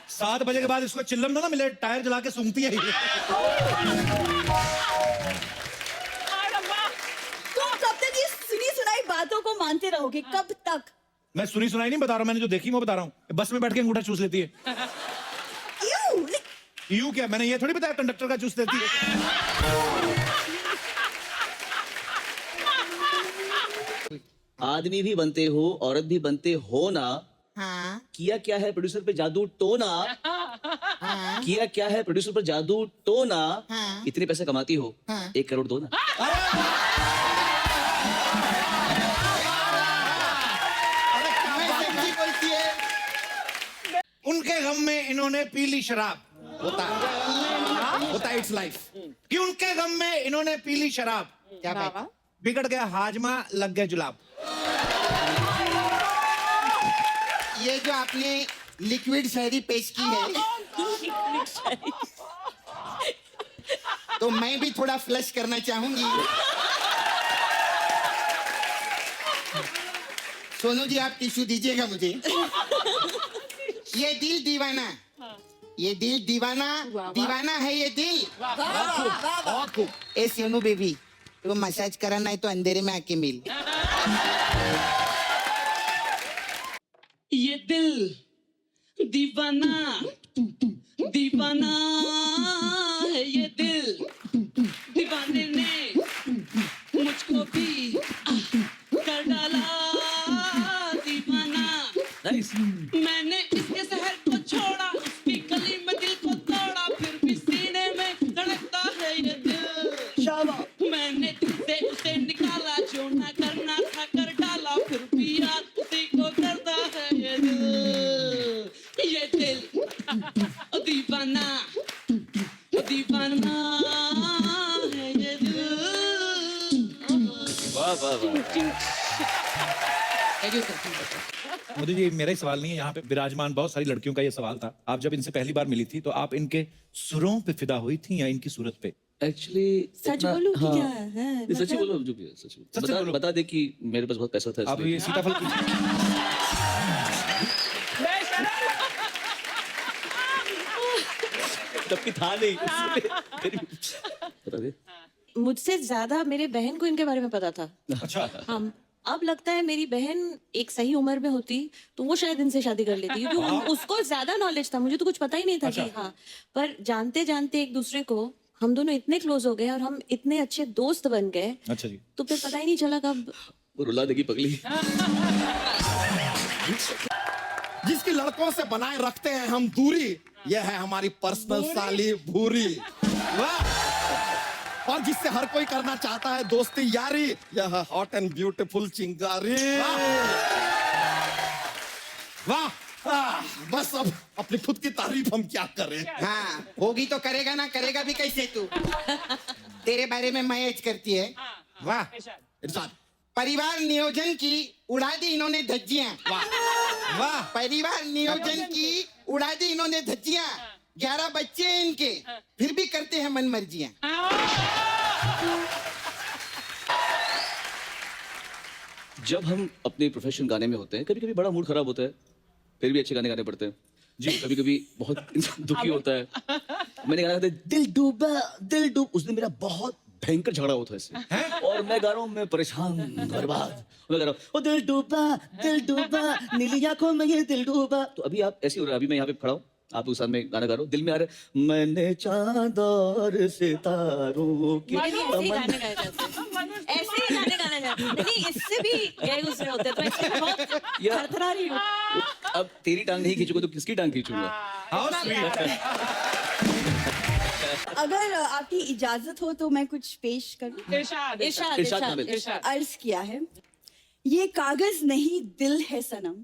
7 बजे के बाद इसको चिल्लम ना मिले, टायर जला के सूंघती है ये। तुम कब तक ये सुनी सुनाई बातों को मानते रहोगे? कब तक? मैं सुनी सुनाई नहीं बता रहा, मैंने जो देखी मैं बता रहा हूँ। बस में बैठ के अंगूठा चूस लेती है। यू क्या? मैंने ये थोड़ी बताया कंडक्टर का चूस लेती है। आदमी भी बनते हो, औरत भी बनते हो ना। हाँ। किया क्या है प्रोड्यूसर पे जादू टोना। हाँ। किया क्या है प्रोड्यूसर पर जादू टोना। हाँ। इतने पैसे कमाती हो, हाँ। 1 करोड़ दो ना। उनके गम में इन्होंने पी ली शराब। होता इट्स लाइफ कि उनके गम में इन्होंने पी ली शराब। क्या भाई? बिगड़ गया हाजमा, लग गए जुलाब। ये जो आपने लिक्विड शायरी पेश की है, तो मैं भी थोड़ा फ्लश करना चाहूंगी। सोनू जी, आप टिश्यू दीजिएगा मुझे। ये दिल दीवाना, ये दिल दीवाना, दीवाना है ये दिल। बहुत खूब। ए सोनू बेबी, तो मसाज कराना है तो अंधेरे में आके मिल। ये दिल दीवाना, दीवाना है ये दिल। दीवाने ने मुझको भी कर डाला दीवाना। मैंने इसके शहर को छोड़ा, उसकी गली में दिल को तोड़ा, फिर भी सीने में धड़कता है ये दिल। मैंने दिल से उसे निकाला, जो ना करना था कर डाला, फिर भी याद उसी को करता है ये दिल। ये दिल दीवाना, दीवाना है ये दिल। वाह वाह वाह। मोदी जी, मेरा ही सवाल नहीं है, यहाँ पे विराजमान बहुत सारी लड़कियों का ये सवाल था। आप जब इनसे पहली बार मिली थी तो आप इनके सुरों पे फिदा हुई थी या इनकी सूरत पे? एक्चुअली सच बोलूं कि क्या है? सच ही बोलो, जो भी है सच बोलो। बता दे कि मेरे पास बहुत पैसा था आप इसलिए। ये सीताफल की तब की था नहीं। बता दे। मुझसे ज्यादा मेरे बहन को इनके बारे में पता था। अच्छा। हम अब लगता है मेरी बहन एक सही उम्र में होती तो वो शायद इनसे शादी कर लेती, क्योंकि उसको ज्यादा नॉलेज था, मुझे तो कुछ पता ही नहीं था कि हाँ। पर जानते जानते एक दूसरे को हम दोनों इतने क्लोज हो गए और हम इतने अच्छे दोस्त बन गए। अच्छा जी। तो फिर पता ही नहीं चला कब वो रुला देगी पगली। जिसकी लड़कों से बनाए रखते हैं हम दूरी, यह है हमारी पर्सनल साली भूरी। वाह! और जिससे हर कोई करना चाहता है दोस्ती यारी, यह है हॉट एंड ब्यूटीफुल चिंगारी। वाह! बस अब अपनी खुद की तारीफ हम क्या करें। हाँ, होगी तो करेगा ना, करेगा भी कैसे तू। तेरे बारे में मैं एज करती है। वाह! इरशाद। परिवार नियोजन की उड़ा दी इन्होंने धज्जियां। वाह वाह! परिवार नियोजन की उड़ा दी इन्होंने धज्जियां। 11 बच्चे हैं इनके, फिर भी करते हैं मन मर्जियां। जब हम अपने प्रोफेशन गाने में होते हैं, कभी कभी बड़ा मूड खराब होता है, फिर भी अच्छे गाने गाने पड़ते हैं जी। कभी कभी बहुत इंसान दुखी होता है। मैंने गाना गाया दिल डूबा दिल डूब, उस दिन मेरा बहुत भयंकर झगड़ा हुआ था इससे, और मैं गा रहा हूँ, मैं परेशान बर्बाद, मैं गा रहा हूँ ओ दिल डूबा नीली आंखों में ये दिल डूबा। तो अभी आप ऐसे हो रहा है, अभी मैं यहाँ पे खड़ा हूँ, आप लोग साथ में गाना गा रहा हूँ, दिल में आ रहा है मैंने चांद और सितारों की ऐसे ही गाने गाए जाते हैं। ऐसे ही गाने गाने जाते हैं। नहीं, इससे भी गए गुजरे होते हैं, तो इसलिए मैं बहुत थरथरा रही हूँ। अब तेरी टांग नहीं खींचूंगा तो किसकी टांग खींचूंगा? अगर आपकी इजाजत हो तो मैं कुछ पेश करूं। इरशाद इरशाद। अर्ज किया है, ये कागज नहीं दिल है सनम,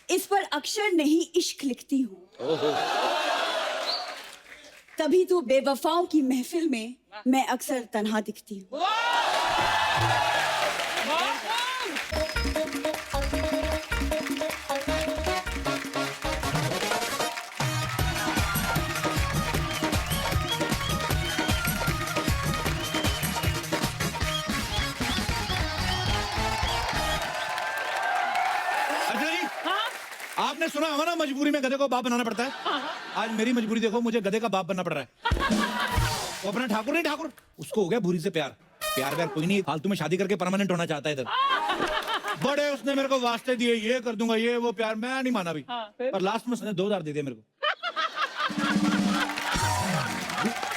इस पर अक्षर नहीं इश्क लिखती हूँ, तभी तो बेवफाओं की महफिल में मैं अक्सर तन्हा दिखती हूँ। आपने सुना होगा ना, मजबूरी में गधे को बाप बनाना पड़ता है। आज मेरी मजबूरी देखो, मुझे गधे का बाप बनना पड़ रहा है। वो अपना ठाकुर नहीं ठाकुर, उसको हो गया भूरी से प्यार। प्यार व्यार कोई नहीं, फालतू में शादी करके परमानेंट होना चाहता है इधर। बड़े उसने मेरे को वास्ते दिए, ये कर दूंगा, ये वो प्यार, मैं नहीं माना भी। पर लास्ट में उसने 2000 दे दिया मेरे को।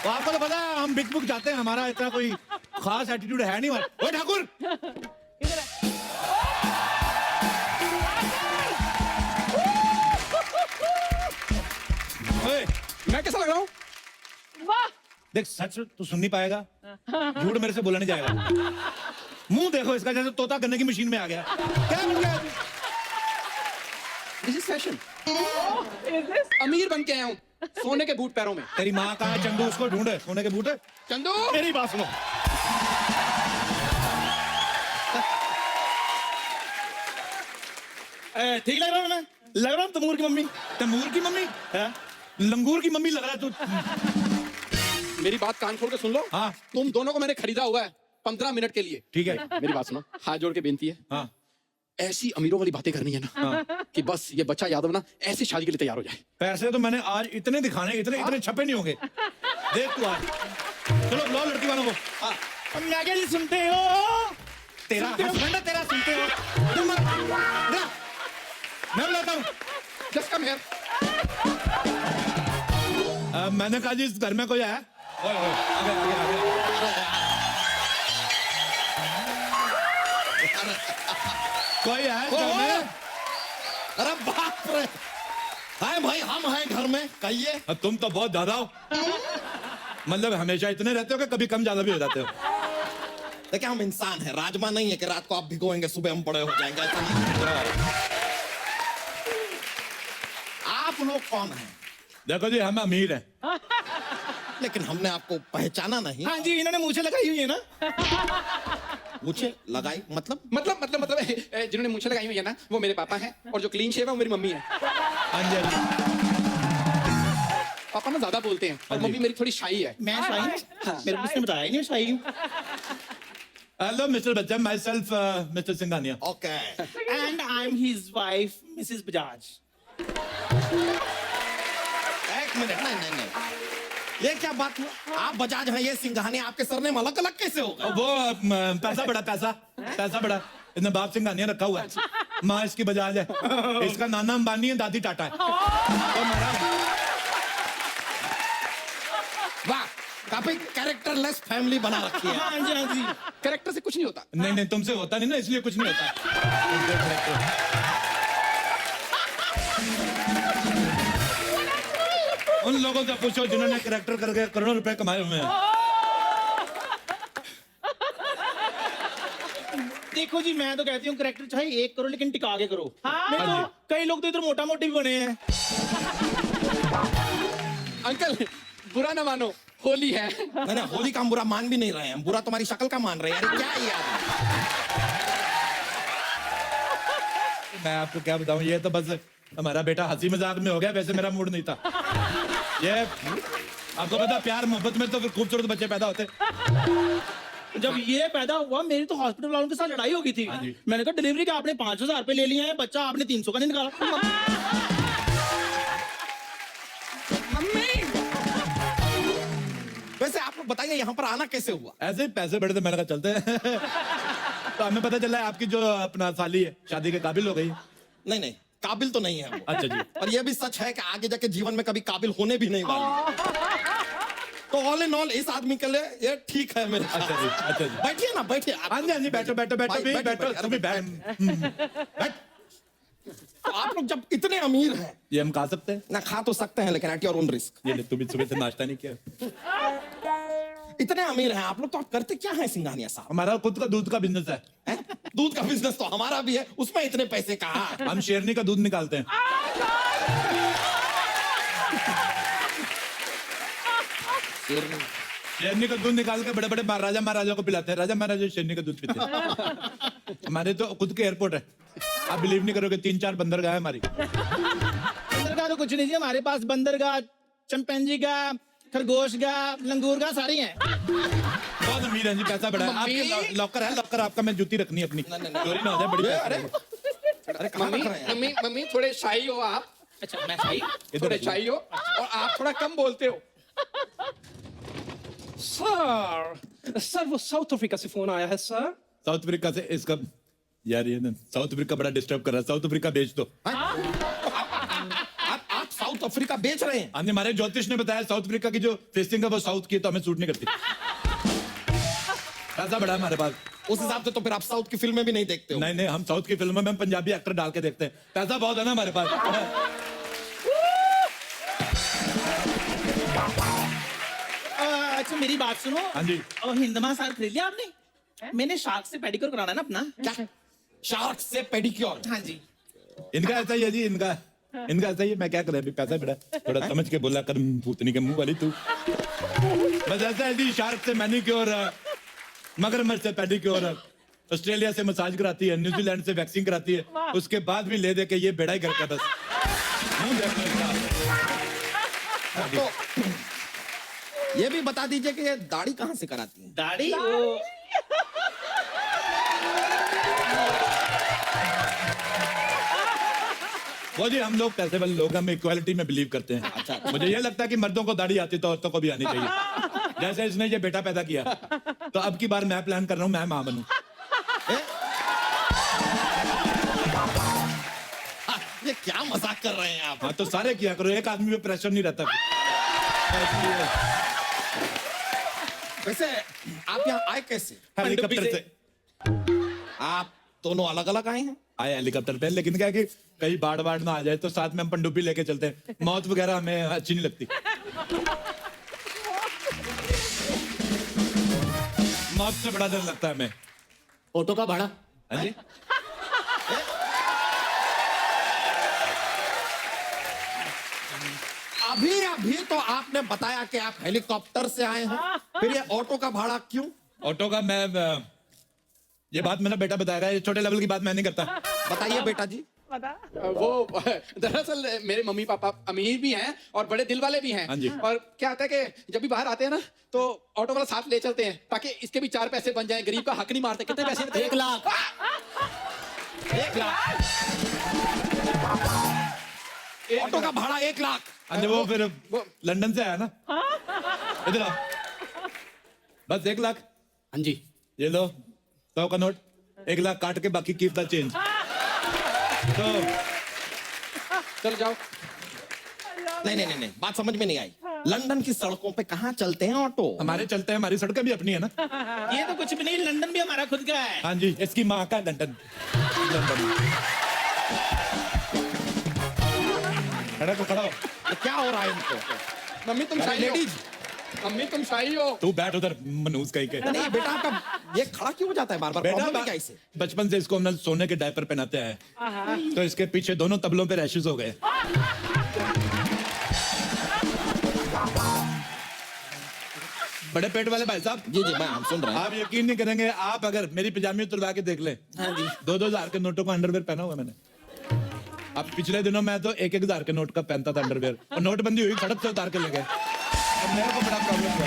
तो आपको तो पता है हम बिक बुक जाते हैं, हमारा इतना कोई खास एटीट्यूड है नहीं। ओ ठाकुर, ओए, मैं कैसा लग रहा हूँ? देख सच तू सुन नहीं पाएगा, झूठ मेरे से बोला नहीं जाएगा। मुंह देखो इसका, जैसे तोता गन्ने की मशीन में आ गया। क्या बन गया? This is fashion. अमीर बन के आया हूँ, सोने के बूट पैरों में। तेरी माँ का है चंदू, उसको ढूंढे सोने के बूट। चंदू, मेरी बात सुनो, ठीक लग रहा हूँ मैं? लग रहा हूँ तमूर की मम्मी? तमूर की मम्मी है? लंगूर की मम्मी लग रहा है तू। मेरी बात कान खोल के सुन लो। हाँ। तुम दोनों को मैंने खरीदा हुआ है 15 मिनट के लिए। ठीक है। मेरी बात सुनो, हाथ जोड़ के बेनती है। हाँ। ऐसी अमीरों वाली बातें करनी है ना, कि बस ये बच्चा यादव ना ऐसी शादी के लिए तैयार हो जाए। पैसे तो मैंने आज इतने दिखाने, इतने छपे नहीं होंगे। देख तू आज। चलो बुलाओ लड़की वालों को। मैं क्या सुनते हो? तेरा हस्बैंड है, तेरा सुनते हो? मैं बुलाता हूँ। Just come here. मैंने कहा जी इस घर में कोई है? ओए, ओए, आगे, आगे, आगे। कोई है इस घर में? अरे बाप रे, हाय भाई, हम हैं घर में, कहिए। तुम तो बहुत ज्यादा हो, मतलब हमेशा इतने रहते हो कि कभी कम ज्यादा भी हो जाते हो। देखिए हम इंसान हैं, राजमा नहीं है कि रात को आप भिगोएंगे सुबह हम बड़े हो जाएंगे, ऐसा नहीं। आप लोग कौन हैं? देखो जी, हम अमीर हैं। लेकिन हमने आपको पहचाना नहीं। हाँ जी, इन्होंने मुझे लगाई हुई है ना। मुझे लगाई मतलब जिन्होंने मुझे लगाई हुई है ना, वो मेरे पापा हैं, और जो क्लीन शेव है वो मेरी मम्मी है। हाँ जी, हाँ जी। पापा ना ज्यादा बोलते हैं और हाँ जी। मम्मी मेरी थोड़ी शाई है। मैं शाही हूँ? मेरे को किसने बताया नहीं शाही हूँ? Hello mister Bachchan, my self mister Singhania. Okay. And I'm his wife, Mrs. Bajaj. एक मिनट, नहीं, ये क्या बात हुआ? आप बजाज हैं, ये सिंघानिया, आपके सरनेम अलग अलग कैसे होगा? वो पैसा बड़ा, पैसा बड़ा, इसने बाप सिंघानिया रखा हुआ है। माँ इसकी बजाज है, इसका नाना अंबानी है, दादी टाटा है। तो मेरा वाह, काफी कैरेक्टरलेस फैमिली बना रखी है। हाँ जी, हाँ जी। कैरेक्टर से कुछ नहीं होता। नहीं, तुमसे होता नहीं ना, इसलिए कुछ नहीं होता। उन लोगों से पूछो जिन्होंने कैरेक्टर करके करोड़ों रुपए कमाए हुए हैं। देखो जी, मैं तो कहती हूँ करेक्टर चाहे 1 करो लेकिन टिका के करो। नहीं तो कई लोग तो इधर मोटा मोटी भी बने हैं। अंकल बुरा ना मानो, होली है। नहीं, होली का हम बुरा मान भी नहीं रहे हैं, हम बुरा तुम्हारी शक्ल का मान रहे हैं। अरे क्या है यार, मैं आपको क्या बताऊं, ये तो बस हमारा बेटा हंसी मजाक में हो गया, वैसे मेरा मूड नहीं था। ये आपको पता, प्यार मोहब्बत में तो फिर खूबसूरत बच्चे पैदा होते। जब ये पैदा हुआ, मेरी तो हॉस्पिटल वालों के साथ लड़ाई हो गई थी। मैंने कहा डिलीवरी का आपने 5000 रुपए ले लिए हैं, बच्चा आपने 300 का नहीं निकाला। वैसे आप लोग बताइए यहाँ पर आना कैसे हुआ? ऐसे ही पैसे बड़े थे, मैंने कहा चलते हैं। तो हमें पता चला है आपकी जो अपना साली है शादी के काबिल हो गई। नहीं, काबिल तो नहीं है वो। अच्छा जी। और ये भी सच है कि आगे जाके जीवन में कभी काबिल होने भी नहीं वाली। तो ऑल इन ऑल इस आदमी के लिए ये ठीक है मेरे। अच्छा जी, अच्छा जी। बैठिए ना, बैठिए। हाँ जी, बैठो बैठो बैठो भी, बैठो तुम भी बैठ। बैठ। तो आप लोग जब इतने अमीर हैं, ये हम खा सकते हैं? ना खा तो सकते हैं लेकिन एट योर ओन रिस्क। ये ले, तुम भी सुबह से नाश्ता नहीं किया। इतने अमीर हैं आप लोग, तो आप करते क्या है सिंघानिया साहब? हमारा खुद का दूध का बिजनेस है। हैं? दूध का बिजनेस तो हमारा भी है, उसमें इतने पैसे कहाँ? हम शेरनी का दूध निकालते हैं। शेरनी का दूध निकाल के बड़े बड़े राजा महाराजा को पिलाते हैं। राजा महाराजा शेरनी का दूध पीते हैं। हमारे तो खुद के एयरपोर्ट है, आप बिलीव नहीं करोगे, 3-4 बंदरगाह है हमारी। बंदरगाह तो कुछ नहीं जी, हमारे पास बंदरगाह, चंपैंजी का, खरगोश का, लंगूर का, सारी हैं। बहुत अमीर है जी, पैसा बड़ा है। आपके लॉकर है, लॉकर आपका, मैं जूती रखनी है अपनी, चोरी ना हो जाए। बड़ी अरे अरे कहाँ मम्मी रख रहे हैं? मम्मी मम्मी थोड़े शाही हो आप। अच्छा मैं सही थोड़े शाही हो और आप थोड़ा कम बोलते हो। सर सर वो साउथ अफ्रीका से फोन आया है सर। साउथ अफ्रीका से इसका यार ये ना साउथ अफ्रीका बड़ा डिस्टर्ब कर रहा है। साउथ अफ्रीका बेच दो। आप साउथ अफ्रीका बेच रहे हैं? हमने हमारे ज्योतिष ने बताया साउथ अफ्रीका की जो फेसिंग है वो साउथ की है, तो हमें सूट नहीं करती। पैसा बड़ा है हमारे पास। उस हिसाब से तो फिर आप साउथ की फिल्में भी नहीं देखते हो। नहीं नहीं, हम साउथ की फिल्मों में हम पंजाबी एक्टर डाल के देखते हैं। पैसा बहुत है ना हमारे पास। अच्छा मेरी बात सुनो। हाँ जी। और हिंदमा सार खरीद लिया आपने? मैंने शार्क से पेडिक्योर कराना है ना अपना। क्या शार्क से पेडिक्योर? हाँ जी। इनका ऐसा ही है जी, इनका ऐसा ही है। मैं क्या करें, अभी पैसा बड़ा थोड़ा समझ के बोला कर, भूतनी के मुंह वाली तू। बस ऐसा है जी, शार्क से मैनिक्योर, मगरमच्छ से पेडिक्योर, ऑस्ट्रेलिया से मसाज कराती है, न्यूजीलैंड से वैक्सिंग कराती है, उसके बाद भी ले दे के ये बेड़ा ही घर का बस। मुंह देखो इसका। तो ये भी बता दीजिए कि ये दाढ़ी कहाँ से कराती है? दाढ़ी वो वो जी, हम लोग पैसे वाले लोग, हम इक्वालिटी में बिलीव करते हैं। अच्छा, मुझे ये लगता है कि मर्दों को दाढ़ी आती तो औरतों को भी आनी चाहिए। जैसे इसने ये बेटा पैदा किया, तो अब की बार मैं प्लान कर रहा हूँ मैं मां बनूं। ये क्या मजाक कर रहे हैं आप? हाँ तो सारे किया करो, एक आदमी पे प्रेशर नहीं रहता। वैसे आप यहाँ आए कैसे? हेलीकॉप्टर से आप दोनों अलग अलग आए हैं? आए हेलीकॉप्टर पे, लेकिन क्या है कि कहीं बाढ़ ना आ जाए तो साथ में हम पनडुब्बी लेके चलते हैं। मौत वगैरह हमें अच्छी नहीं लगती। मौत से बड़ा डर लगता है हमें। ऑटो का भाड़ा? हाँ जी। अभी तो आपने बताया कि आप हेलीकॉप्टर से आए हैं, फिर ये ऑटो का भाड़ा क्यों? ऑटो का मैं ये बात मेरा बेटा बताएगा, ये छोटे लेवल की बात मैं नहीं करता। बताइए बेटा जी। वो दरअसल मेरे मम्मी पापा अमीर भी हैं और बड़े दिल वाले भी हैं। हाँ जी। और क्या होता है कि जब भी बाहर आते हैं ना तो ऑटो वाला साथ ले चलते हैं ताकि इसके भी 4 पैसे बन जाएं। गरीब का हक नहीं मारते। कितने पैसे? 1 लाख। 1 लाख ऑटो का भाड़ा 1 लाख। हाँ वो फिर लंदन से आया ना। इधर आओ। बस 1 लाख। हाँ जी। ये लो 100 का नोट, 1 लाख काट के बाकी कीप द चेंज। तो चल जाओ। नहीं, बात समझ में नहीं आई। लंदन की सड़कों पे कहाँ चलते हैं ऑटो? हमारे चलते हैं, हमारी सड़कें भी अपनी है ना। ये तो कुछ भी नहीं, लंदन भी हमारा खुद का है। हाँ जी, इसकी माँ का लंदन। खड़ा तो खड़ा हो। तो क्या हो रहा है इनको? मम्मी तुम शाही हो। लेडीज, मम्मी तुम शाही हो। तू बैठ उधर मनूस कहीं के। नहीं बेटा आपका ये खड़ा क्यों हो जाता है बार बार? प्रॉब्लम है क्या इसे? बचपन से इसको हमने सोने के डायपर पहनाते हैं, तो इसके पीछे दोनों तबलों पे रैशेस हो गए। बड़े पेट वाले भाई साहब। जी मैं हम सुन रहे हैं। आप यकीन नहीं करेंगे, आप अगर मेरी पजामी उतरवा के देख ले। हाँ जी। 2,000 के नोटों का अंडरवेयर पहना हुआ मैंने। अब पिछले दिनों मैं तो 1,000 के नोट का पहनता था अंडरवेयर, और नोटबंदी हुई, सड़क से उतार के ले गए। अब मेरे को बड़ा प्रॉब्लम हुआ।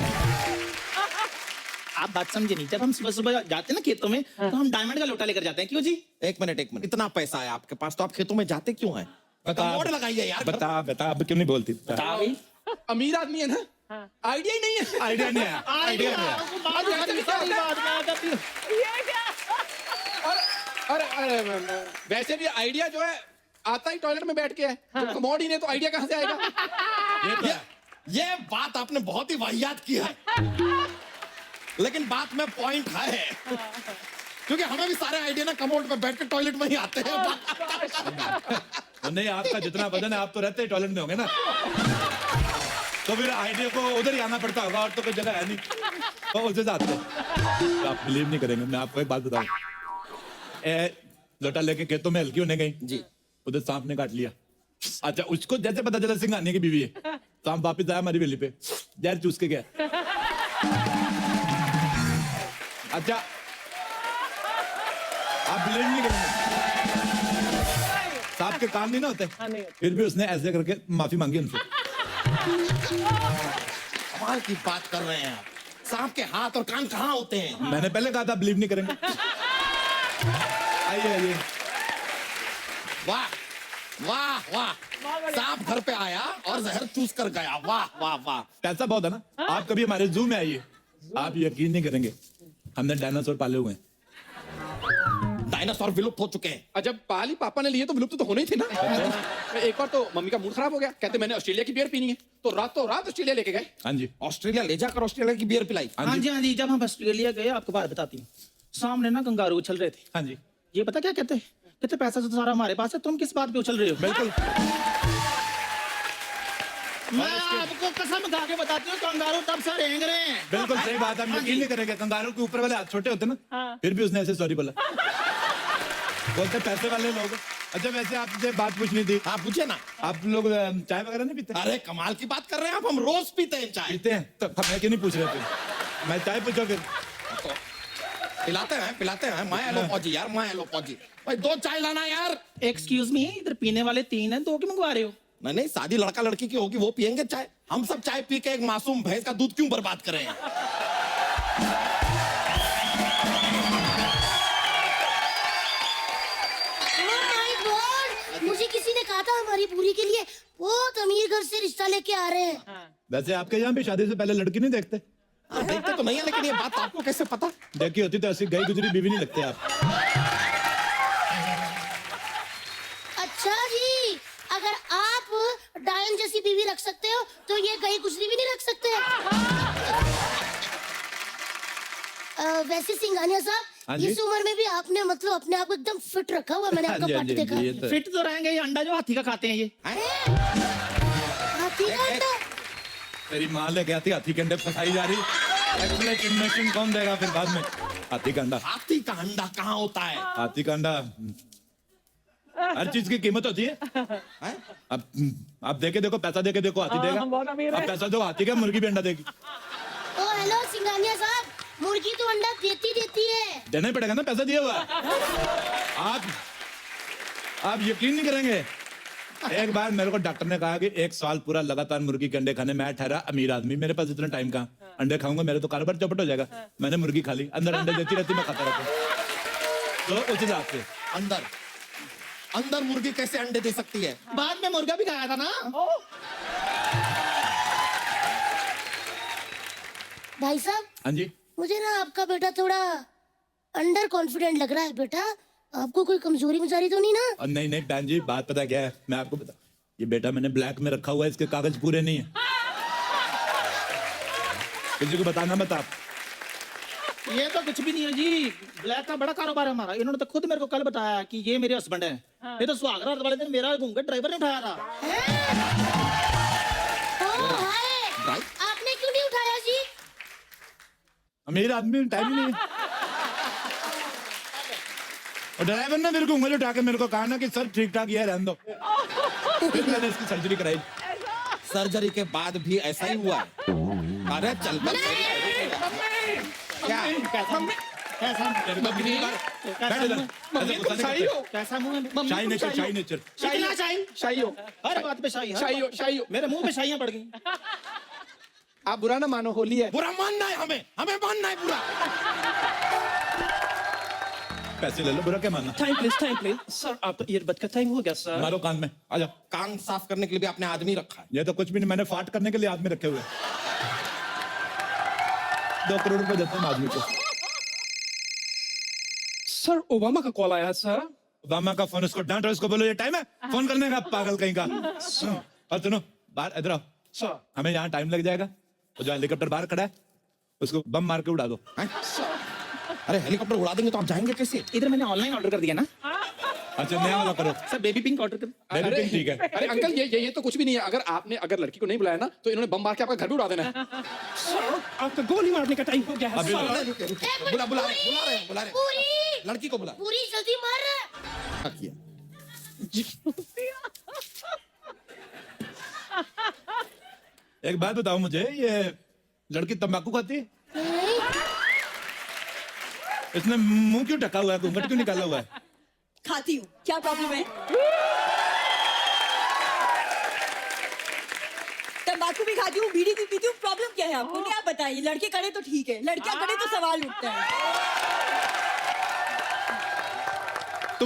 आप बात समझे नहीं। जब हम सुबह सुबह जाते हैं ना खेतों में, तो हम डायमंड का लोटा लेकर जाते हैं। क्यों जी? एक मिनट, इतना पैसा है आपके पास तो आप खेतों में जाते क्यों हैं? मोड़ लगाइए यार। बता अब क्यों नहीं बोलती? अमीर आदमी है ना, आइडिया ही नहीं है। आइडिया नहीं है, आइडिया नहीं है। और वैसे भी आइडिया जो है आता ही टॉयलेट में बैठ के है। जब कमोड ही नहीं तो आइडिया कहाँ से आएगा? ये बात आपने बहुत ही वाहियात की है, लेकिन बात में पॉइंट है, क्योंकि हमें भी सारे आइडिया ना कमोड पे बैठ के टॉयलेट में ही आते हैं। तो नहीं, आपका जितना वजन है आप तो रहते ही टॉयलेट में होंगे ना, तो फिर आइडिया को उधर ही आना पड़ता होगा, और तो कोई जगह है नहीं, तो उसे जाते। तो आप बिलीव नहीं करेंगे, मैं आपको एक बात बताऊं। लोटा लेके खेतों में हल्की होने गई जी, उधर सांप ने काट लिया। अच्छा, उसको जैसे पता चला सिंघानिया की बीवी है, सांप वापिस आया हमारी बेली पे, जहर चूस के गया। अच्छा, आप बिलीव नहीं करेंगे, सांप के काम नहीं ना होते, फिर भी उसने ऐसे करके माफी मांगी उनसे। कमाल की बात कर रहे हैं आप। सांप के हाथ और कान कहाँ होते हैं? मैंने पहले कहा था बिलीव नहीं करेंगे। आइए आइए, वाह वाह वाह सांप घर पे आया और जहर चूस कर गया। वाह वाह वाह। पैसा बहुत है ना। आप कभी हमारे जू में आइए, आप यकीन नहीं करेंगे, हमने डायनासोर पाले हुए हैं। डायनासोर विलुप्त हो चुके हैं। जब पाली पापा ने लिए तो विलुप्त तो होने ही थे ना। एक बार तो मम्मी का मूड खराब हो गया, कहते मैंने ऑस्ट्रेलिया की बियर पीनी है, तो रातों रात ऑस्ट्रेलिया लेके गए। हाँ जी, ऑस्ट्रेलिया ले जाकर ऑस्ट्रेलिया की बियर पिलाई। हाँ जी, जब हम ऑस्ट्रेलिया गए, आपको बात बताती हूँ, सामने ना कंगारू उछल रहे थे। हाँ जी, ये पता क्या कहते हैं? कहते पैसा तो सारा हमारे पास है, तुम किस बात पे उछल रहे हो? बिल्कुल। मैं आपको कसम खा के बताती हूँ, कंगारू तब से रेंग रहे हैं। बिल्कुल सही बात है, हम यकीन नहीं करेंगे। कंगारू के ऊपर वाले हाथ छोटे होते ना, फिर भी उसने ऐसे सॉरी बोला। बोलते पैसे वाले लोग। अच्छा वैसे आपसे बात पूछनी थी। हाँ पूछे ना। आप लोग चाय वगैरह नहीं पीते? अरे कमाल की बात कर रहे हैं आप, हम रोज पीते हैं चाय। पीते हैं तो मैं क्यों नहीं पूछ रहे थे? मैं चाय पूछा फिर। पिलाते हैं। मैं हेलो पौजी यार, मैं हेलो पौजी। भाई 2 चाय लाना यार। एक्सक्यूज मी, इधर पीने वाले 3 हैं, 2 क्यों मंगवा रहे हो? नहीं, शादी लड़का लड़की की होगी, वो पियेंगे चाय। हम सब चाय पी के एक मासूम भैंस का दूध क्यों बर्बाद करें? मुझे किसी ने कहा था हमारी पूरी के लिए बहुत अमीर घर से रिश्ता लेके आ रहे हैं। वैसे आपके यहाँ भी शादी से पहले लड़की नहीं देखते? देखते तो नहीं है, लेकिन ये बात आपको कैसे पता? देखी होती तो ऐसी गई गुजरी बीवी नहीं लगते आप। अच्छा जी, अगर आप डायन जैसी बीवी रख सकते हो तो ये गई गुजरी भी नहीं रख सकते। वैसे सिंघानिया हाँ साहब, जी? इस उम्र में भी आपने मतलब अपने आप को एकदम फिट रखा हुआ। मैंने आपका पार्टी देखा। ये तो फिट तो रहेंगे, ये अंडा जो हाथी का खाते हैं ये। हाथी का अंडा? तेरी माँ ले गया थी हाथी के अंडे फंसाई जा रही। एक्सप्लेनेशन मशीन कौन देगा फिर बाद में? हाथी का अंडा। हाथी का अंडा कहाँ होता है? हाथी का अंडा, हर चीज की कीमत होती है। हैं? अब आप देके देखो, पैसा देके देखो, हाथी देगा। अब पैसा दो हाथी का, मुर्गी भी अंडा देगी। ओ हेलो सिंघानिया साहब, मुर्गी तो अंडा देती है। देना ही पड़ेगा ना, पैसा दिया हुआ है। आप यकीन नहीं करेंगे, एक बार मेरे को डॉक्टर ने कहा कि 1 साल पूरा लगातार मुर्गी के अंडे खाने। मैं ठहरा अमीर आदमी, मेरे पास इतना टाइम कहाँ, अंडे खाऊंगा मेरे तो कारोबार चौपट हो जाएगा। मैंने मुर्गी खा ली, अंदर अंडे देती रहती, मैं खाता रहता। तो उस हिसाब से अंदर मुर्गी कैसे अंडे दे सकती है? बाद में मुर्गा भी खाया था ना। भाई साहब, हाँ जी, मुझे ना आपका बेटा थोड़ा अंडर कॉन्फिडेंट लग रहा है। बेटा आपको कोई कमजोरी मुजारी तो नहीं ना? और नहीं नहीं बहन जी, बात पता क्या है, मैं आपको बता, ये बेटा मैंने ब्लैक में रखा हुआ है, इसके कागज पूरे नहीं है। किसी को बताना मत आप। ये तो कुछ भी नहीं है जी, ब्लैक का बड़ा कारोबार है हमारा। इन्होंने तो खुद मेरे को कल बताया कि ये मेरे हस्बैंड हैं। ये तो सुहागरात वाले दिन मेरा घूंघट ड्राइवर ने उठाया था। ओ हाय, आपने क्यों नहीं उठाया जी? अमीर आदमी, टाइम ही नहीं है। और ड्राइवर ने मेरे को उंगली उठा के मेरे को कहा ना कि सर ठीक ठाक ये रहने दो। फिर मैंने इसकी सर्जरी कराई। सर्जरी के बाद भी ऐसा ही हुआ है? अरे चल बस। क्या? कैसा मुंह है? शाही नेचर, शाही नेचर। कितना शाही हो? हर बात पे शाही। शाही हो। मेरे मुंह पे शाहियां पड़ गई। आप बुरा ना मानो, होली है। बुरा मानना है हमें मानना है बुरा। पैसे ले लो, बुरा क्या मानना? टाइम प्लीज सर, आप तो ईयरबड का टाइम हो गया सर। मारो कान में, आ जाओ। कान साफ करने के लिए भी आपने आदमी रखा है? ये तो कुछ भी नहीं, मैंने फाट करने के लिए आदमी रखे हुए। 2 करोड़ रुपए देते हैं आदमी को। सर ओबामा का कॉल आया सर। ओबामा का फोन, उसको डांटो, उसको बोलो ये टाइम है फोन करने का, पागल कहीं का। और सुनो, बाहर इधर आओ सर। हमें यहाँ टाइम लग जाएगा। वो जो हेलीकॉप्टर बाहर खड़ा है उसको बम मार के उड़ा दो। हैं? अरे हेलीकॉप्टर उड़ा देंगे तो आप जाएंगे कैसे? इधर मैंने ऑनलाइन ऑर्डर कर दिया ना। अच्छा नया वाला करो। सर बेबी पिंक ऑर्डर कर। बेबी पिंक ठीक है। अरे अंकल ये तो कुछ भी नहीं है। अगर लड़की को नहीं बुलाया ना तो इन्होंने बम मार के आपका घर भी उड़ा देना है। सर आपका गोली मारने का टाइम हो गया है। अभी सर। बुला रहे हैं। पूरी लड़की को बुला। पूरी जल्दी मार। किया। एक बात बताओ मुझे, ये लड़की तंबाकू खाती है? नहीं, इसने मुंह क्यों ढका हुआ है, घूंघट क्यों निकाला हुआ है? खाती हूँ, क्या प्रॉब्लम है? तंबाकू भी खाती हूँ, बीड़ी भी पीती हूँ, प्रॉब्लम क्या है आपको? नहीं आप बताइए। लड़के करे तो ठीक है, लड़कियां करे तो सवाल उठता है।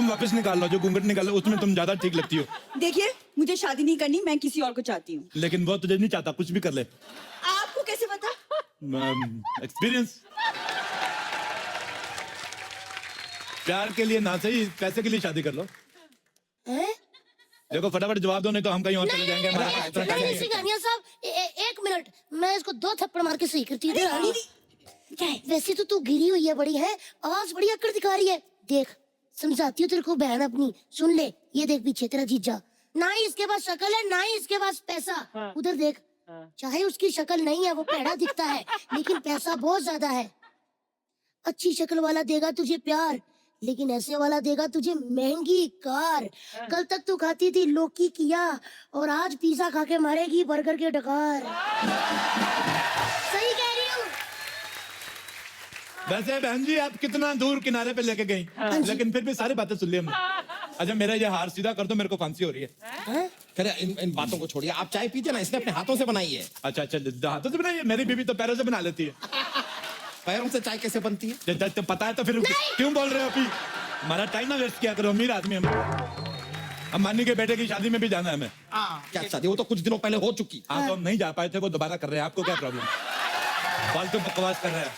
तुम वापस निकाल लो, जो घूंघट निकालो उसमें तुम ज्यादा ठीक लगती हो। देखिए मुझे शादी नहीं करनी, मैं किसी और को चाहती हूँ। लेकिन वो तुझे नहीं चाहता, कुछ भी कर ले। आपको कैसे पता? एक्सपीरियंस। प्यार के लिए ना सही, पैसे के लिए शादी कर लो। हैं? देखो फटाफट जवाब दो, नहीं तो हम कहीं और चले जाएंगे। हमारा इतना टाइम नहीं है। सिंघानिया साहब, एक मिनट, मैं इसको 2 थप्पड़ मार के सही करती हूँ। क्या है? वैसे तो तू गिरी हुई है बड़ी है, आज बड़ी अकड़ दिखा रही है। देख समझाती हूँ तेरे को बहन अपनी, सुन ले। ये देख पीछे तेरा जीजा, ना ही इसके पास शक्ल है ना ही इसके पास पैसा। उधर देख, चाहे उसकी शक्ल नहीं है, वो पैड़ा दिखता है, लेकिन पैसा बहुत ज्यादा है। अच्छी शक्ल वाला देगा तुझे प्यार, लेकिन ऐसे वाला देगा तुझे महंगी कार। कल तक तू खाती थी लौकी किया, और आज पिज्जा खा के मारेगी बर्गर के डकार। सही कह रही हूँ। वैसे बहन जी आप कितना दूर किनारे पे लेके गई, लेकिन फिर भी सारी बातें सुन ली हमने। अच्छा मेरा ये हार सीधा कर दो, मेरे को फांसी हो रही है। अरे इन बातों को छोड़िए, आप चाय पीजिए ना, इसने अपने हाथों से बनाई है। अच्छा हाथों से बनाई है, मेरी बीवी तो पैरों से बना लेती है। पैरों से चाय कैसे बनती है? तो पता है तो फिर क्यों बोल रहे हो अभी? हमारा टाइम ना वेस्ट किया करो, अमीर आदमी हम। अंबानी के बेटे की शादी में भी जाना है हमें। क्या शादी? वो तो कुछ दिनों पहले हो चुकी। हाँ तो हम नहीं जा पाए थे, वो दोबारा कर रहे हैं। आपको क्या प्रॉब्लम? फालतू बकवास कर रहे हैं।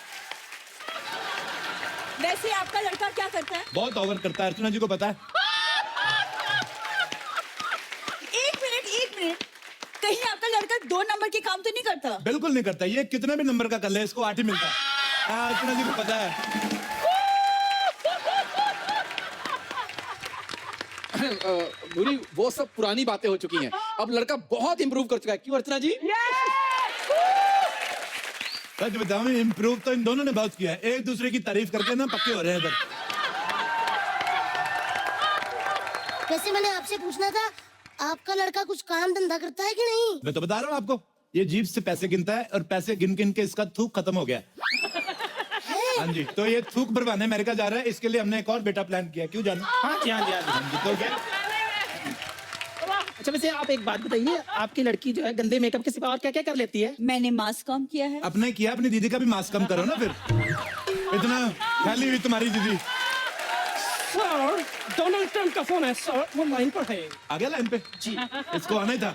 वैसे आपका लड़का क्या करता है? बहुत ओवर करता है, अर्चना जी को पता है। एक मिनट, कहीं आपका लड़का 2 नंबर के काम तो नहीं करता? बिल्कुल नहीं करता, ये कितने भी नंबर का कर ले इसको 8 ही मिलता है। हाँ, अर्चना जी को पता है। बुरी वो सब पुरानी बातें हो चुकी हैं, अब लड़का बहुत इंप्रूव कर चुका है। क्यों अर्चना जी? सच बताऊं, इम्प्रूव तो इन दोनों ने बहुत किया है। एक दूसरे की तारीफ करके ना पक्के हो रहे हैं इधर। वैसे मैंने आपसे पूछना था, आपका लड़का कुछ काम धंधा करता है कि नहीं? मैं तो बता रहा हूँ आपको, ये जीभ से पैसे गिनता है और पैसे गिन गिन के इसका थूक खत्म हो गया। हाँ जी, तो ये थूक भरवाने अमेरिका जा रहा है, इसके लिए हमने एक और बेटा प्लान किया। क्यों जाना? हाँ जी, हाँ जी, हाँ जी। तो क्या? अच्छा वैसे आप एक बात बताइए, आपकी लड़की जो है गंदे मेकअप के सिवा और क्या क्या कर लेती है? मैंने मास काम किया है। अपने किया, अपनी दीदी का भी मास्क कम करो ना फिर। इतना फैली हुई तुम्हारी दीदी। सर, डोनाल्ड ट्रम्प का फोन है सर, वो लाइन पर है। आ गया लाइन पे जी। इसको आना ही था,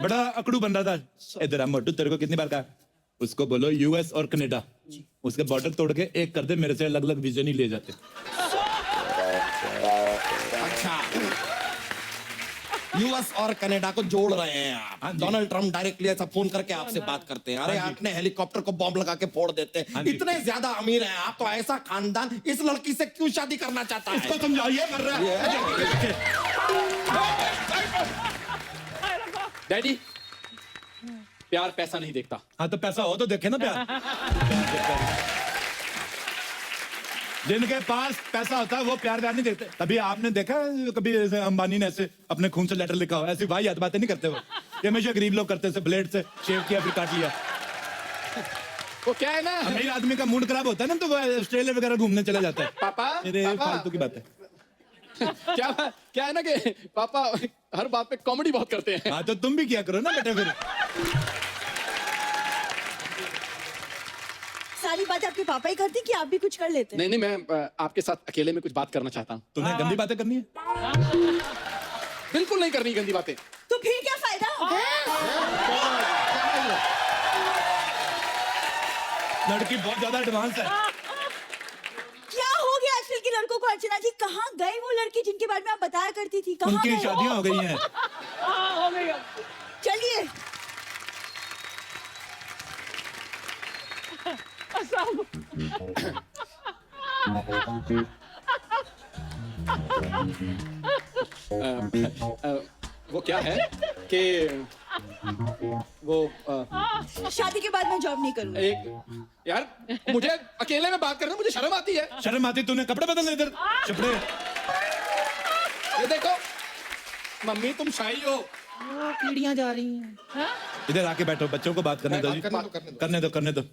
बड़ा अकड़ू बन रहा था। इधर आ मोटू, तेरे को कितनी बार कहा, उसको बोलो यूएस और कनाडा, उसके बॉर्डर तोड़ के एक कर दे। मेरे से अलग अलग वीजा नहीं ले जाते। अच्छा, यूएस और कनाडा को जोड़ रहे हैं हाँ आप। जी। डोनाल्ड ट्रम्प डायरेक्टली ऐसा फोन करके आपसे बात करते हैं, अरे हाँ जी। आपने हेलीकॉप्टर को बॉम्ब लगा के फोड़ देते हाँ हैं। जी। इतने ज्यादा अमीर हैं आप, तो ऐसा खानदान इस लड़की से क्यों शादी करना चाहता इसको है? समझाइए, मर रहा है। डैडी, प्यार पैसा नहीं देखता। हाँ तो पैसा हो तो देखे ना प्यार। जिनके पास पैसा होता है वो प्यार नहीं देते। तभी आपने देखा कभी ऐसे अंबानी ने ऐसे अपने खून से लेटर लिखा हो? ऐसी वाहियात बातें नहीं करते वो। ये हमेशा गरीब लोग करते हैं, ब्लेड से शेव किया फिर काट लिया। वो क्या है ना, अमीर आदमी का मूड खराब होता है ना, तो वो ऑस्ट्रेलिया वगैरह घूमने चला जाता है। पापा, मेरे पापा। फालतू की बात है। क्या है ना कि पापा हर बात पे कॉमेडी बहुत करते हैं। हाँ तो तुम भी किया करो ना बेटे फिर। सारी बातें आपके पापा ही करती कि आप भी कुछ कर लेते? नहीं, मैं आपके साथ अकेले में कुछ बात करना चाहता हूँ। तुम्हें गंदी बातें करनी है? बिल्कुल नहीं करनी गंदी बातें। तो फिर क्या फायदा? लड़की बहुत ज्यादा एडवांस है। क्या हो गया आजकल की लड़कों को? अर्चना जी, कहाँ गए वो लड़की जिनके बारे में आप बताया करती थी? कहाँ उनकी गए? शादियां हो गई हैं। चलिए। वो क्या है कि वो शादी के बाद मैं जॉब नहीं करूंगी। एक यार, मुझे अकेले में बात करना मुझे शर्म आती है। शर्म आती? तूने कपड़े बदल इधर चपड़े। ये देखो मम्मी, तुम शाही हो। पीढ़ियां जा रही हैं। इधर आके बैठो, बच्चों को बात करने दो जी। करने दो।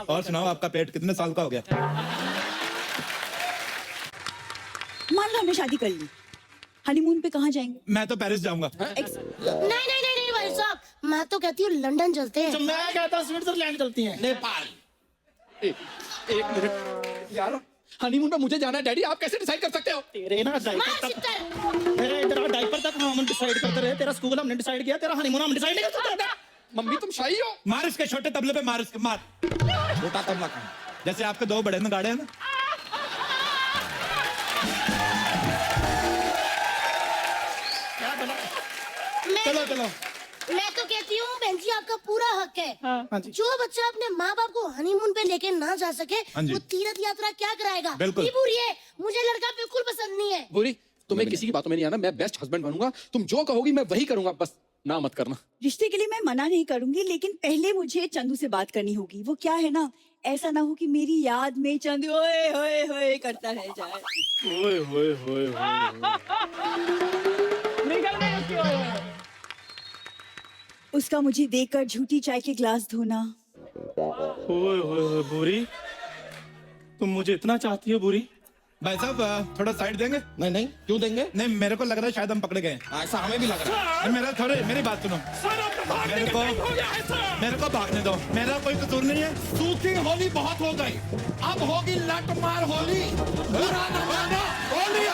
और सुनाओ, आपका पेट कितने साल का हो गया? मान लो हमने शादी कर ली, हनीमून पे कहाँ जाएंगे? मैं तो पेरिस जाऊंगा। नहीं भाई साहब, मैं तो कहती हूँ लंदन चलते हैं। मैं कहता हूँ स्विट्जरलैंड चलती हैं। नेपाल। एक मिनट यार, हनीमून पे मुझे जाना है डैडी, आप कैसे डिसाइड कर सकते हो? तेरे ना डायपर मार तक सितर तेरे इधर डायपर तक हम डिसाइड करते रहे, तेरा स्कूल हमने डिसाइड किया, तेरा हनीमून हम डिसाइड नहीं कर सकते। मम्मी तुम शाही हो। मार इसके छोटे तबले पे, मार इसके, मार। छोटा तबला कहाँ? जैसे आपके दो बड़े गाड़े हैं ना। क्या बोला? चलो चलो। मैं तो कहती हूँ बहन जी आपका पूरा हक है। हाँ जी। जो बच्चा अपने माँ बाप को हनीमून पे लेके ना जा सके हाँ जी। वो तीर्थ यात्रा क्या कराएगा? बिल्कुल। नहीं बुरी है, मुझे लड़का बिल्कुल पसंद नहीं है। बुरी तुम्हें किसी की बातों में नहीं आना, मैं बेस्ट हस्बैंड बनूंगा, तुम जो कहोगी मैं वही करूंगा, बस ना मत करना। रिश्ते के लिए मैं मना नहीं करूंगी, लेकिन पहले मुझे चंदू से बात करनी होगी। वो क्या है ना, ऐसा ना हो कि मेरी याद में चंदू ओए होए होए करता रह जाए। ओए होए होए उसका मुझे देखकर झूठी चाय के ग्लास धोना। होए होए बुरी, तुम मुझे इतना चाहती हो बुरी? भाई साहब थोड़ा साइड देंगे? नहीं नहीं, क्यों देंगे? नहीं, मेरे को लग रहा है शायद हम पकड़े गए। ऐसा हमें भी लग रहा है। मेरा थोड़े, मेरी बात सुनो। मेरे को भागने दो, मेरा कोई कसूर नहीं है। सूखी होली बहुत हो गई, अब होगी लटमार होली। बुरा न मानो, होली है।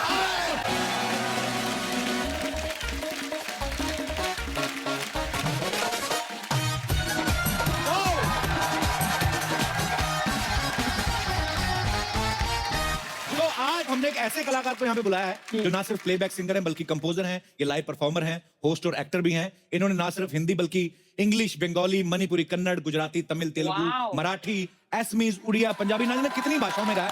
तो आज हमने एक ऐसे कलाकार को यहाँ पे बुलाया है जो ना सिर्फ प्लेबैक सिंगर हैं बल्कि कंपोजर हैं, ये लाइव परफॉर्मर हैं, होस्ट और एक्टर भी हैं। इन्होंने ना सिर्फ हिंदी बल्कि इंग्लिश, बंगाली, मणिपुरी, कन्नड़, गुजराती, तमिल, तेलुगु, मराठी, असमीज, उड़िया, पंजाबी, ना जाने कितनी भाषाओं में गाया।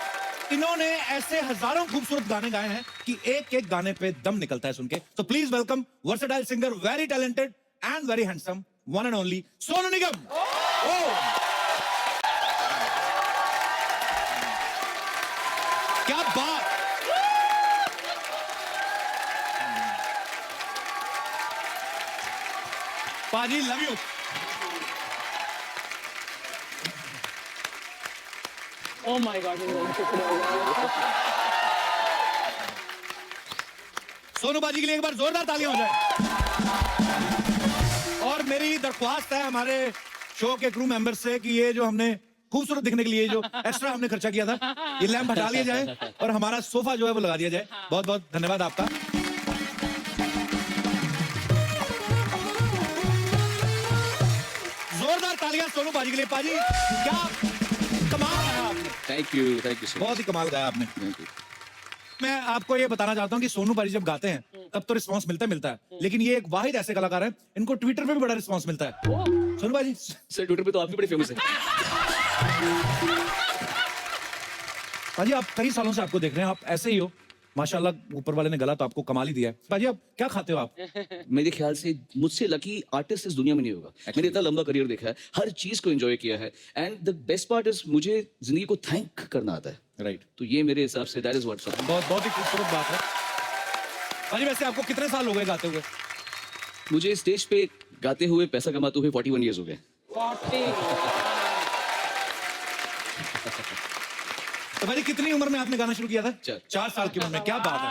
इन्होंने ऐसे हजारों खूबसूरत गाने गाए हैं कि एक एक गाने पे दम निकलता है सुन के। तो please welcome versatile singer, very talented and very handsome, one and only Sonu Nigam. क्या बात! पाजी love you. Oh my God! Sonu बाजी के लिए एक बार जोरदार तालियां हो जाए। और मेरी दरख्वास्त है हमारे शो के क्रू मेंबर से कि ये जो हमने खूबसूरत दिखने के लिए जो एक्स्ट्रा हमने खर्चा किया था, ये लैंप हटा लिया जाए और हमारा सोफा जो है वो लगा दिया जाए। बहुत बहुत धन्यवाद आपका। जोरदार तालियां सोनू बाजी के लिए। पाजी क्या कमाल गाया आपने, थैंक यू सो बहुत ही कमाल गाया आपने। मैं आपको ये बताना चाहता हूँ कि सोनू बाजी जब गाते हैं तब तो रिस्पांस मिलता है, लेकिन ये एक वाहिद ऐसे कलाकार हैं, इनको ट्विटर पे भी बड़ा रिस्पांस मिलता है। सोनू बाजी सर, ट्विटर पे तो आप भी बड़े फेमस हैं। बाजी आप कई सालों से आपको देख रहे हैं, आप ऐसे ही हो माशाल्लाह, ऊपर वाले ने गला तो आपको कमाल ही दिया है। बाजी आप क्या खाते हो आप? मेरे ख्याल से मुझसे लकी आर्टिस्ट इस दुनिया में नहीं होगा। मैंने इतना लंबा करियर देखा है, हर चीज को एंजॉय किया है, and the best part is मुझे जिंदगी को थैंक करना आता है। राइट, तो ये मेरे हिसाब से दैट इज व्हाट्स बहुत ही खूबसूरत बात है। बाजी वैसे आपको कितने साल हो गए गाते हुए? मुझे स्टेज पे गाते हुए, पैसा कमाते हुए 41 ईयर्स हो गए। तो भाई कितनी उम्र में आपने गाना शुरू किया था? 4 साल की उम्र में। क्या बात है,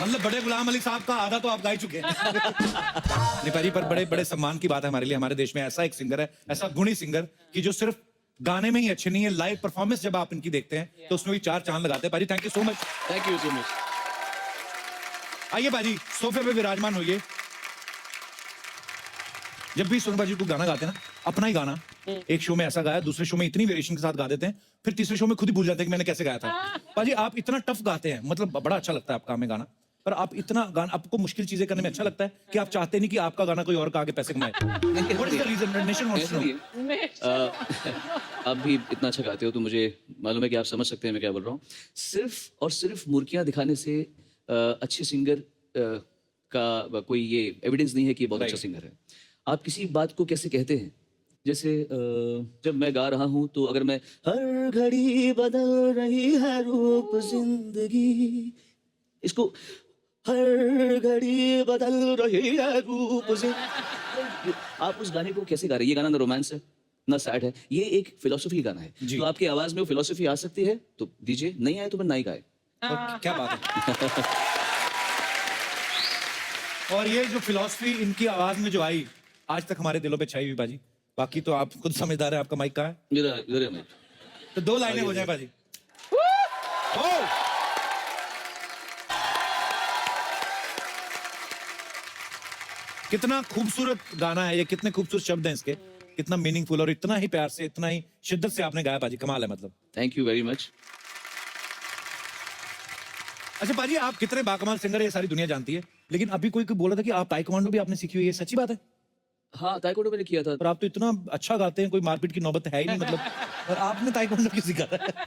मतलब बड़े गुलाम अली साहब का आधा तो आप गा ही चुके हैं। नहीं भाई, पर बड़े बड़े सम्मान की बात है हमारे लिए, हमारे देश में ऐसा एक सिंगर है, ऐसा गुणी सिंगर कि जो सिर्फ गाने में ही अच्छे नहीं है, लाइव परफॉर्मेंस जब आप इनकी देखते हैं तो उसमें भी 4 चांद लगाते हैं। भाजी thank you so much. Thank you so much. आइए भाजी सोफे पे विराजमान होइए। जब भी सोनू बाजी को गाना गाते हैं ना, अपना ही गाना एक शो में ऐसा गाया, दूसरे शो में इतनी वेरिएशन के साथ गा देते हैं, फिर तीसरे शो में खुद ही भूल जाते हैं कि मैंने कैसे गाया था। बाजी आप इतना टफ गाते हैं, मतलब बड़ा अच्छा लगता है आपका हमें गाना, पर आप इतना गाना, आपको मुश्किल चीजें करने में अच्छा लगता है कि आप चाहते नहीं कि आपका गाना कोई और का आगे पैसे कमाए? What is the reason? Nation wants to know. आप भी इतना अच्छा गाते हो तो मुझे मालूम है कि आप समझ सकते हैं मैं क्या बोल रहा हूँ। सिर्फ और सिर्फ मुर्गियां दिखाने से अच्छे सिंगर का कोई ये एविडेंस नहीं है कि ये बहुत अच्छा सिंगर है। आप किसी बात को कैसे कहते हैं, जैसे जब मैं गा रहा हूँ तो अगर मैं हर घड़ी बदल रही है रूप जिंदगी, इसको हर घड़ी बदल रही है रूप जिंदगी, आप उस गाने को कैसे गा रहे हैं? ये गाना ना रोमांस है ना सैड है, ये एक फिलोसफी गाना है। तो आपकी आवाज में वो फिलोसफी आ सकती है तो दीजिए, नहीं आए तो फिर नहीं गाए। क्या बात है। और ये जो फिलॉसफी इनकी आवाज में जो आई, आज तक हमारे दिलों पे छाई हुई बाजी। बाकी तो आप खुद समझदार है, आपका माइक कहाँ है? इधर है माइक। तो 2 लाइनें हो जाए बाजी। ओ! कितना खूबसूरत गाना है ये, कितने खूबसूरत शब्द हैं इसके, कितना मीनिंगफुल, और इतना ही प्यार से, इतना ही शिद्दत से आपने गाया पाजी, कमाल है मतलब। Thank you very much. अच्छा पाजी, आप कितने बाकमाल सिंगर है ये सारी दुनिया जानती है, लेकिन अभी कोई बोला था कि आप ताइक्वांडो भी आपने सीखी हुई है, सच्ची बात है? हाँ, ताइक्वांडो मैंने किया था। और आप तो इतना अच्छा गाते हैं, कोई मारपीट की नौबत है ही नहीं मतलब, और आपने ताइक्वांडो क्यों सीखा था?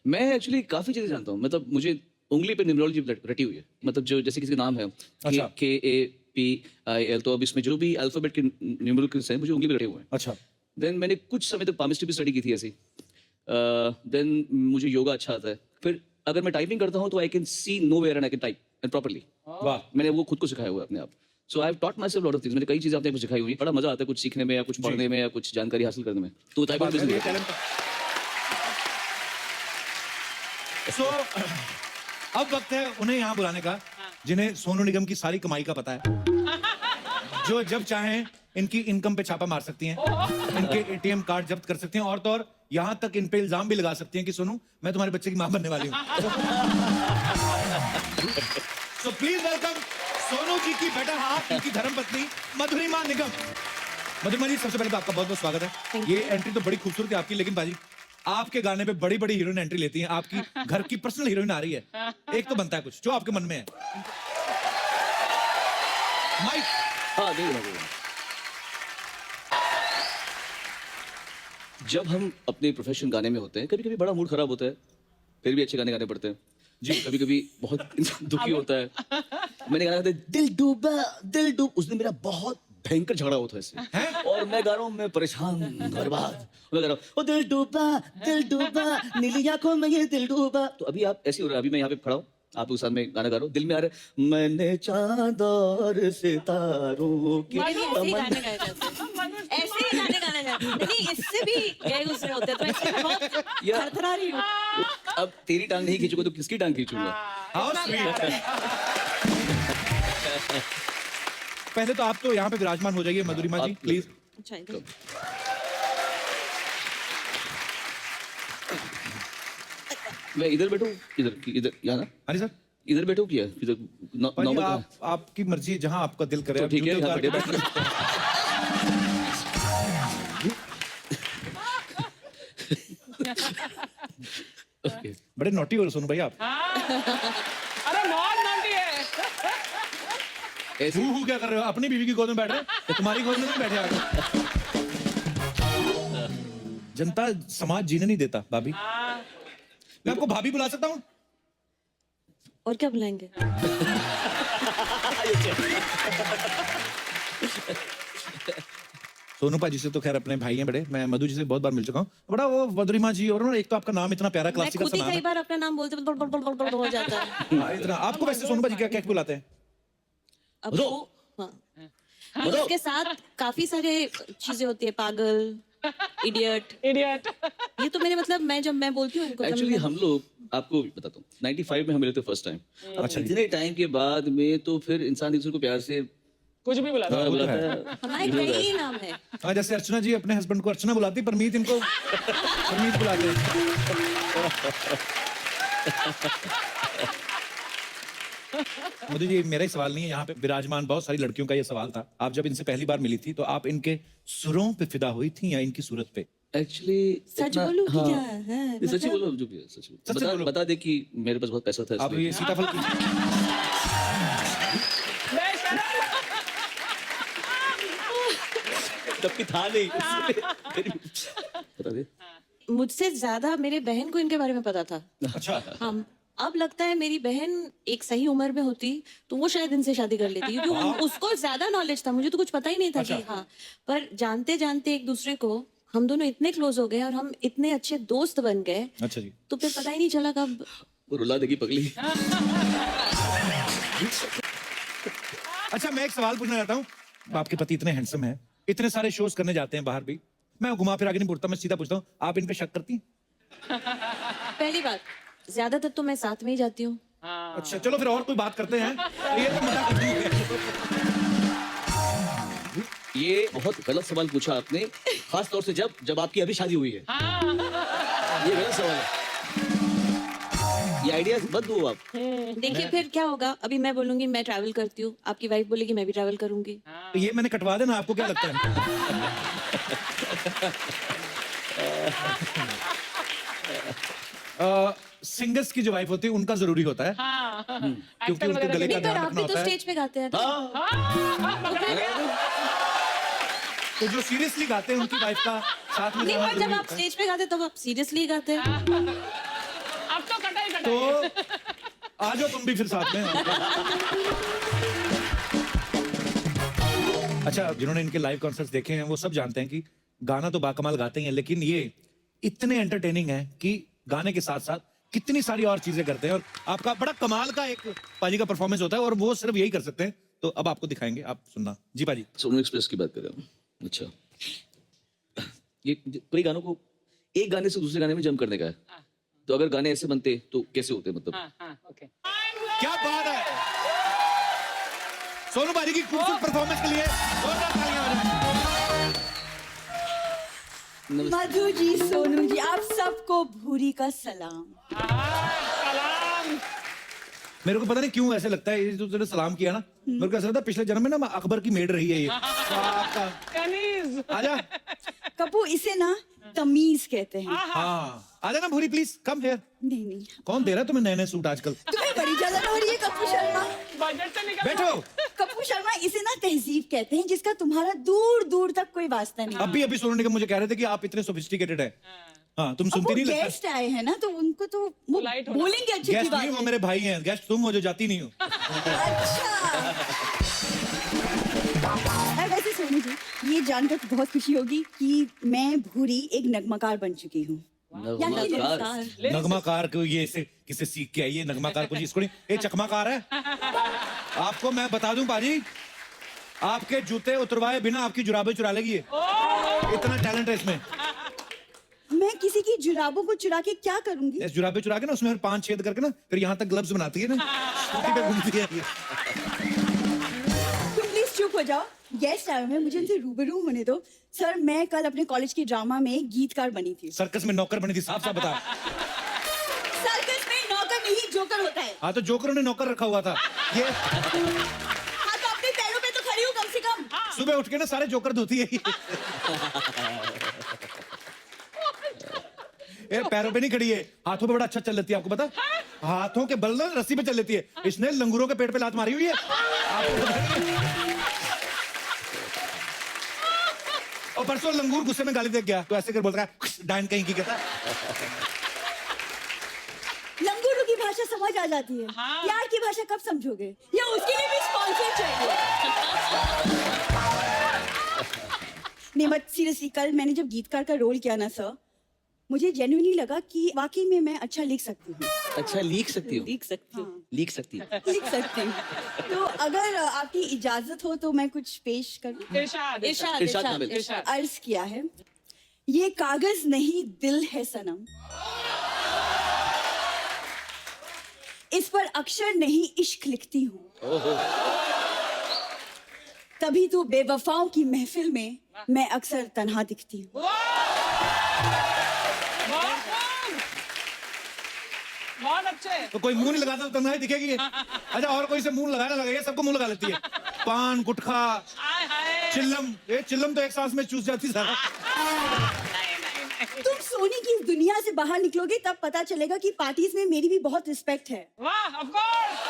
मैं एक्चुअली काफी चीजें जानता हूँ, मतलब मुझे उंगली पे न्यूमरोलॉजी रटी हुई है, मतलब जो जैसे किसी का नाम है अच्छा। KAPIL, तो अब इसमें जो भी अल्फाबेट के न्यूमरल्स हैं मुझे उंगली पे रटे हुए हैं। अच्छा। देन मैंने कुछ समय तक पामिस्ट्री भी स्टडी की थी ऐसी। देन मुझे योगा अच्छा आता है। फिर अगर मैं टाइपिंग करता हूँ तो I can see nowhere and I can type and properly. वाह। मैंने वो खुद को सिखाया हुआ है अपने आप। So I have taught myself lot of things. मैंने कई चीजें अपने को सिखाई हुई है। बड़ा मजा आता है कुछ सीखने में या कुछ पढ़ने में या कुछ जानकारी हासिल करने में। तो ताइक्वांडो ये बिजनेस talent So, अब वक्त है उन्हें यहाँ बुलाने का जिन्हें सोनू निगम की सारी कमाई का पता है, जो जब चाहें इनकी इनकम पे छापा मार सकती हैं, इनके ATM कार्ड जब्त कर सकती हैं, और तो और यहाँ तक इन पे इल्जाम भी लगा सकती हैं कि सोनू मैं तुम्हारे बच्चे की मां बनने वाली हूँ। So please welcome Sonu ji की बेटर हाफ, इनकी धर्मपत्नी मधुरिमा निगम। मधुरिमा जी, सबसे पहले तो आपका बहुत बहुत स्वागत है। ये एंट्री तो बड़ी खूबसूरत है आपकी, लेकिन बाजी आपके गाने पे बड़ी बड़ी हीरोइन एंट्री लेती हैं, आपकी घर की पर्सनल हीरोइन आ रही है, एक तो बनता है कुछ जो आपके मन में है। माइक। हाँ, दे दो। जब हम अपने प्रोफेशन गाने में होते हैं, कभी कभी बड़ा मूड खराब होता है, फिर भी अच्छे गाने गाने पड़ते हैं जी। कभी कभी बहुत इंसान दुखी होता है। मैंने गाना गाया दिल डूब। उस दिन मेरा बहुत भयंकर झगड़ा हुआ था इससे, और मैं गा रहा हूँ, मैं परेशान बर्बाद, मैं गा रहा हूँ ओ दिल डूबा नीली आंखों में ये दिल डूबा। तो अभी आप ऐसे हो रहा है, अभी मैं यहाँ पे खड़ा हूँ, आप उस साथ में गाना गा रहा हूँ, दिल में आ रहा है मैंने चांद और सितारों की ऐसे ही गाने गाए जाते हैं। ऐसे ही गाने गाने जाते हैं। नहीं, इससे भी गए गुजरे होते हैं, तो ऐसे मैं बहुत थरथरा रही हूँ। अब तेरी टांग नहीं खींचूंगा तो किसकी टांग खींचूंगा? How sweet. पहले तो आप तो यहाँ पे विराजमान हो जाइए मधुरिमा जी, प्लीज। अच्छा, इधर। मैं इधर बैठूं, इधर यहाँ ना, हाँ जी सर। इधर बैठूं क्या इधर पाजी, नॉर्मल आप आपकी मर्जी, जहाँ आपका दिल करे तो आप ठीक है, जूते यहाँ उतार बैठे के- ओके। बड़े नोटी हो रहे सोनू भाई आप। अरे बहुत नाटी है। ऐसे हु क्या कर रहे हो? अपनी बीवी की गोद में बैठ रहे हो? तुम्हारी गोद में नहीं बैठे आगे। जनता समाज जीने नहीं देता भाभी। मैं आपको भाभी बुला सकता हूँ? और क्या बुलाएंगे? सोनू पाजी से तो खैर अपने भाई हैं बड़े, मैं मधु जी से बहुत बार मिल चुका हूँ। बड़ा वो मधुरिमा जी, और ना एक तो आपका नाम इतना प्यारा मैं क्लासिकल खुद सा ही नाम कई है। बार अपना नाम बोलते बोलते हो जाता है। हाँ, इतना आपको वैसे सोनू पाजी क्या क्या बुलाते हैं? अब वो, हाँ, इसके साथ काफी सारे चीजें होती है, पागल, इडियट। ये तो मेरे मतलब जब मैं बोलती हूँ इनको, एक्चुअली हम लोग, आपको बताता हूँ, 95 में हम मिले थे फर्स्ट टाइम। अच्छा। इतने टाइम के बाद में तो फिर इंसान एक दूसरे को प्यार से कुछ भी बुला हाँ, वो तो है। बुलाता है। हमारे कई नाम है। हाँ, जैसे अर्चना जी अपने हस्बैंड को अर्चना बुलाती, परमीत इनको परमीत बुलाते हैं। मोदी जी, मेरा ही सवाल नहीं है, यहाँ पे विराजमान बहुत सारी लड़कियों का ये सवाल था। आप जब इनसे पहली बार मिली थी तो आप इनके सुरों पे फिदा हुई थी या इनकी सूरत पे? एक्चुअली सच बोलूं कि क्या है? सच ही बोलो, जो भी है सच बोलो। सच बोलो। बता दे कि मेरे पास बहुत पैसा था आप इसलिए। ये सीताफल की तब की था नहीं। बता दे। मुझसे ज्यादा मेरे बहन को इनके बारे में पता था। अच्छा। हाँ, अब लगता है मेरी बहन एक सही उम्र में होती तो वो शायद इनसे शादी कर लेती, क्योंकि उसको ज्यादा नॉलेज था, मुझे तो कुछ पता ही नहीं था कि हाँ। पर जानते जानते एक दूसरे को हम दोनों इतने क्लोज हो गए और हम इतने अच्छे दोस्त बन गए, अच्छा जी। तो फिर पता ही नहीं चला कब। वो रुला देगी पगली। अच्छा, मैं एक सवाल पूछना चाहता हूँ। आपके पति इतने हैंडसम हैं, इतने सारे शोज करने जाते हैं बाहर भी, मैं घुमा फिर आगे नहीं पूछता, मैं सीधा पूछता हूँ, आप इन पे शक करती हैं? पहली बात, ज्यादातर तो मैं साथ में ही जाती हूँ। अच्छा, चलो फिर और कोई बात करते हैं। ये तो मजाक करती है। ये बहुत गलत सवाल पूछा आपने, खास तौर से जब आपकी अभी शादी हुई है। ये गलत सवाल है। ये आइडिया मत दो आप। देखिए फिर क्या होगा, अभी मैं बोलूंगी मैं ट्रैवल करती हूँ, आपकी वाइफ बोलेगी मैं भी ट्रैवल करूंगी। तो ये मैंने कटवा देना, आपको क्या लगता है? सिंगर्स की जो वाइफ होती है उनका जरूरी होता है, क्योंकि उनके गले का नहीं पर ध्यान आप रखना भी तो होता है। स्टेज पे गाते हैं। तो जो सीरियसली गाते हैं उनकी वाइफ का साथ में नहीं गाना पर जब जरूरी आप होता है। स्टेज पे गाते तब आप सीरियसली गाते हैं। अब तो कटा ही कटा तो आ जाओ तुम भी फिर साथ में। अच्छा, जिन्होंने इनके लाइव कॉन्सर्ट्स देखे हैं वो सब जानते हैं कि गाना तो बाकमाल गाते ही हैं, लेकिन ये इतने एंटरटेनिंग है कि गाने के साथ साथ कितनी सारी और चीजें करते हैं। और आपका बड़ा कमाल का एक पाजी का परफॉर्मेंस होता है और वो सिर्फ यही कर सकते हैं। तो अब आपको दिखाएंगे, आप सुनना। जी पाजी। सोनू एक्सप्रेस की बात कर रहे हो? अच्छा, ये कई गानों को एक गाने से दूसरे गाने में जम करने का है, तो अगर गाने ऐसे बनते तो कैसे होते? मतलब ओके क्या बात है, सोनू पाजी की खूबसूरत परफॉर्मेंस के लिए जोरदार तालियां हो जाए। मधु जी, सोनू जी, आप सबको भूरी का सलाम। सलाम। मेरे को पता नहीं क्यों ऐसे लगता है, ये जो तूने सलाम किया ना, मेरे को ऐसा लगता है पिछले जन्म में ना अकबर की मेड रही है ये। तो आपका कनीज। आजा। कपू, इसे ना तमीज कहते हैं। हाँ, आजा ना भूरी, प्लीज कम हियर। नहीं नहीं, कौन दे रहा है तुम्हें नए नए सूट आजकल? तुम्हें बड़ी जलन हो रही है कपू शर्मा। बजट से निकल। बैठो। कपू शर्मा, इसे ना तहजीब कहते हैं, जिसका तुम्हारा दूर दूर तक कोई वास्ता नहीं। अभी सोनू निगम मुझे कह रहे थे कि आप इतने सोफिस्टिकेटेड हैं। हाँ, तुम अब सुनती वो नहीं लगता। गेस्ट आए हैं ना, तो उनको तो वो Polite होना। बोलेंगे अच्छी गेस्ट बात नहीं, वो है। मेरे भाई हैं। गेस्ट तुम हो जो जाती नहीं हो। अच्छा। वैसे सोनू जी, ये जानकर बहुत खुशी होगी कि मैं भूरी एक नगमाकार बन चुकी हूँ। नगमाकार। नगमाकार को ये से किसे सीख के आई है? नगमाकार को इसको नहीं, ये चकमाकार है। आपको मैं बता दूं पाजी, आपके जूते उतरवाए बिना आपकी जुराबें चुरा लेगी ये। इतना टैलेंट है इसमें। मैं किसी की जुराबों को चुरा के क्या करूंगी? इस जुराबे चुरा के ना उसमें फिर 5 छेद करके ना फिर यहाँ तक ग्लव्स बनाती है ना, स्कूटी पे घूमती है ये। तुम प्लीज चुप हो जाओ, गेस्ट आए हुए हैं, मुझे उनसे रूबरू होने दो। सर, मैं कल अपने कॉलेज के ड्रामा में गीतकार बनी थी। सर्कस में नौकर बनी थी, साफ साफ बता। सर्कस में नौकर नहीं जोकर होता है। हाँ, तो जोकरों ने नौकर रखा हुआ था ये। हाँ, तो अपने पैरों पे तो खड़ी हूँ कम से कम। सुबह उठ के ना सारे जोकर धोती है ये पैरों पे नहीं खड़ी है, हाथों पे बड़ा अच्छा चल लेती है। आपको पता, हाथों के बल ना रस्सी पे चल लेती है। इसने लंगूरों के पेट पे लात मारी हुई है। आपको पता नहीं? और परसों लंगूर गुस्से में गाली दे गया तो ऐसे कर बोलता है डाइन कहीं की कहता है। लंगूरों की भाषा समझ आ जाती है। प्यार की भाषा कब समझोगे? या उसके लिए भी स्पॉन्सर चाहिए? नहीं बट सीरियसली, कल मैंने जब गीतकार का रोल किया ना सर, मुझे जेन्युइनली लगा कि वाकई में मैं अच्छा लिख सकती हूँ। अच्छा, लिख सकती हो? देख सकती हूँ। लिख सकती है। लिख सकती हूँ। तो अगर आपकी इजाजत हो तो मैं कुछ पेश करूँ। इरशाद। इरशाद इरशाद इरशाद काबिल। इरशाद। अर्ज किया है, ये कागज नहीं दिल है सनम, इस पर अक्षर नहीं इश्क लिखती हूँ, तभी तो बेवफाओं की महफिल में मैं अक्सर तन्हा दिखती हूँ। बहुत अच्छे। तो कोई मुंह नहीं लगाता तो तन्हाई दिखेगी ये? अच्छा, और कोई से मुंह लगाना लगे, सबको मुंह लगा लेती है। पान, गुटखा, हाय हाय। चिल्लम, ये चिल्लम तो एक सांस में चूस जाती सारा। तुम सोनी की इस दुनिया से बाहर निकलोगे तब पता चलेगा कि पार्टीज में मेरी भी बहुत रिस्पेक्ट है। वाह, ऑफ कोर्स।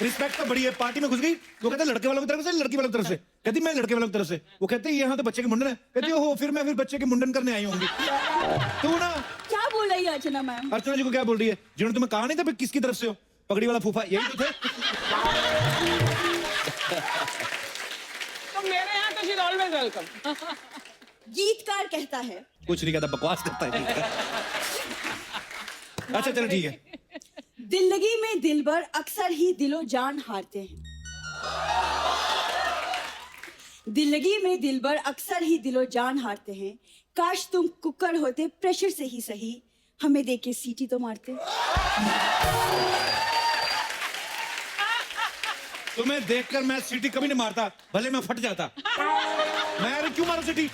रिस्पेक्ट तो बड़ी है। पार्टी में घुस गई, वो कहते लड़के वालों की तरफ से, लड़की वालों की तरफ से। कहती मैं लड़के वालों की तरफ से। वो कहते यहाँ तो बच्चे के मुंडन है। कहती हो फिर मैं बच्चे के मुंडन करने आई होंगी। तू ना क्या बोल रही है अर्चना मैम? अर्चना जी को क्या बोल रही है? जिन्होंने तुम्हें कहा नहीं था किसकी तरफ से हो, पगड़ी वाला फूफा यही तो थे। तो मेरे यहाँ तो शी इज ऑलवेज वेलकम। गीतकार कहता है, कुछ नहीं कहता, बकवास करता है। अच्छा चलो ठीक है। जिंदगी में दिलबर अक्सर ही दिलो जान हारते हैं, जिंदगी में दिलबर अक्सर ही दिलो जान हारते हैं, काश तुम कुकर होते प्रेशर से ही सही, हमें देख के सीटी तो मारते। तुम्हें देखकर मैं सीटी कभी नहीं मारता, भले मैं फट जाता। मैं क्यों मारूं सीटी?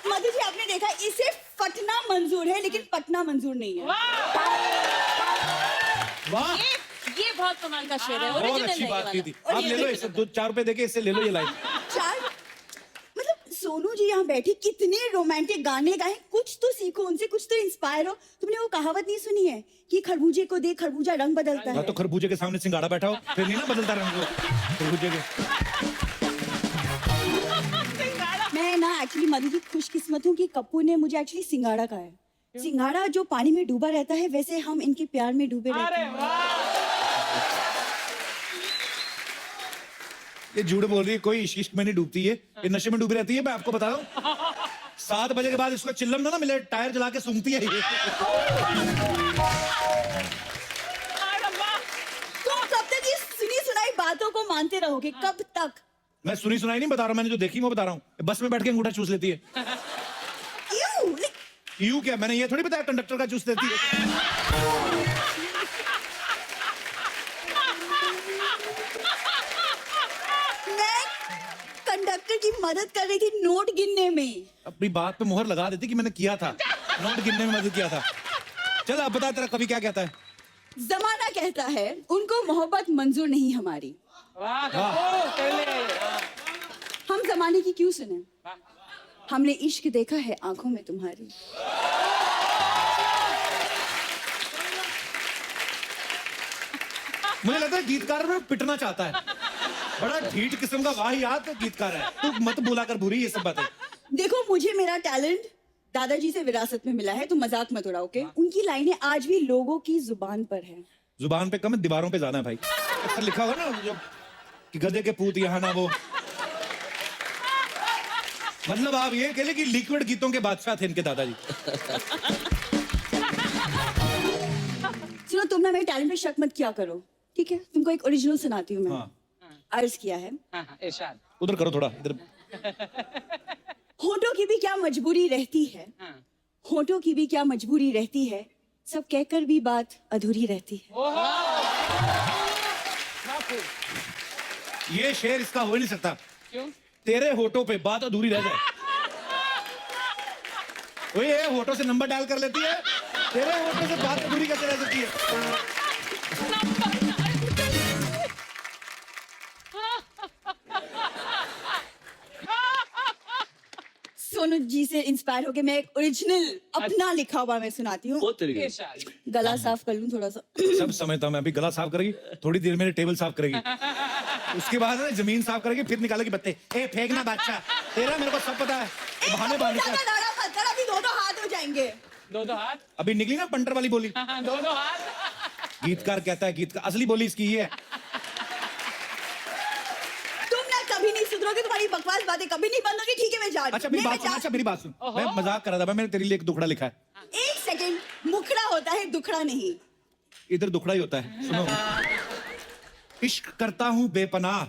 मधु जी, आपने देखा, इसे फटना मंजूर है लेकिन पटना मंजूर नहीं है। वाह, ये बहुत कमाल का शेर है, बहुत ओरिजिनल अच्छी है ये बात की वाला। थी। आप ले लो इसे, 4 रुपए देके इससे ले लो ये लाइन। चार मतलब सोनू जी यहाँ बैठे कितने रोमांटिक गाने गाए, कुछ तो सीखो उनसे, कुछ तो इंस्पायर हो। तुमने वो कहावत नहीं सुनी है कि खरबूजे को देख खरबूजा रंग बदलता हाँ, है? तो खरबूजे के सामने सिंगाड़ा बैठा हो, फिर नहीं ना बदलता रंग वो खरबूजे के। मैं ना एक्चुअली मधु की खुशकिस्मत हूँ कि कप्पू ने मुझे एक्चुअली सिंगाड़ा कहा है। सिंगाड़ा जो पानी में डूबा रहता है, वैसे हम इनके प्यार में डूबे रहते हैं। ये झूठ बोल रही है, कोई इश्क में नहीं डूबती है, ये नशे में डूबी रहती है। मैं आपको बता रहा हूँ, 7 बजे के बाद इसको चिल्लम ना मिले, टायर जला के सूंघती है ये। तुम कब तक ये सुनी सुनाई बातों को मानते रहोगे, कब तक? मैं सुनी सुनाई नहीं बता रहा, मैंने जो देखी वो बता रहा हूँ। बस में बैठ के अंगूठा चूस लेती है। यूं, यूं क्या, मैंने ये थोड़ी बताया कंडक्टर का चूस लेती है। मैं कंडक्टर की मदद कर रही थी नोट गिनने में। अपनी बात पे मोहर लगा देती कि मैंने किया था, नोट गिनने में मदद किया था। चल अब बता, तेरा कभी क्या कहता है? जमाना कहता है उनको मोहब्बत मंजूर नहीं हमारी। हम जमाने की क्यों सुने, हमने इश्क देखा है आंखों में तुम्हारी। मुझे लगता है गीतकार में पिटना चाहता है, बड़ा ढीठ किस्म का वाहियात गीतकार है। तू मत बोला कर बुरी ये सब बातें। देखो मुझे मेरा टैलेंट दादाजी से विरासत में मिला है, तो मजाक मत उड़ाओ के। उनकी लाइनें आज भी लोगों की जुबान पर है। जुबान पे कम है, दीवारों पे ज्यादा है भाई। अक्सर लिखा होगा ना जो कि गधे के पूत यहाँ ना वो, मतलब आप ये कह ले कि लिक्विड गीतों के बादशाह थे इनके दादाजी। सुनो, तुम ना मेरे टैलेंट पे शक मत किया करो, ठीक है? तुमको एक ओरिजिनल सुनाती हूँ मैं। हाँ, अर्ज किया है, उधर करो थोड़ा, इधर। होठों की भी क्या मजबूरी रहती है, होठों की भी क्या मजबूरी रहती है, सब कहकर भी बात अधूरी रहती है। ये शेर इसका हो ही नहीं सकता। क्यों? तेरे होठों पे बात अधूरी रह जाए। वो ये होठों से नंबर डायल कर लेती है, तेरे होठों से बात अधूरी कैसे रह सकती है? सोनू जी से इंस्पायर होके मैं एक ओरिजिनल अपना लिखा हुआ मैं सुनाती हूँ। बहुत तरीके गला साफ कर लूं थोड़ा सा। सब समझता मैं, अभी गला साफ करेगी, थोड़ी देर में टेबल साफ करेगी, उसके बाद ना जमीन साफ करेगी, फिर निकालेगी पत्ते। ए फेंकना बादशाह, तेरा मेरे को सब पता है। बहाने बहाने ज्यादा लड़ा मत कर, अभी दो हाथ हो जाएंगे। दो हाथ, अभी निकली ना पंटर वाली बोली। दो हाथ। गीतकार कहता है, गीतकार असली बोली इसकी ये है। तुम ना कभी नहीं सुधरोगे, तुम्हारी बकवास बातें कभी नहीं बंद होगी, ठीक है? मैं जा रही हूँ। अच्छा मेरी बात सुन, अच्छा मेरी बात सुन, मैं मजाक कर रहा था, मैं मैंने तेरे लिए एक दुखड़ा लिखा है। एक सेकंड, मुखड़ा होता है दुखड़ा नहीं। इधर दुखड़ा ही होता है, सुनो। इश्क करता हूँ बेपनाह,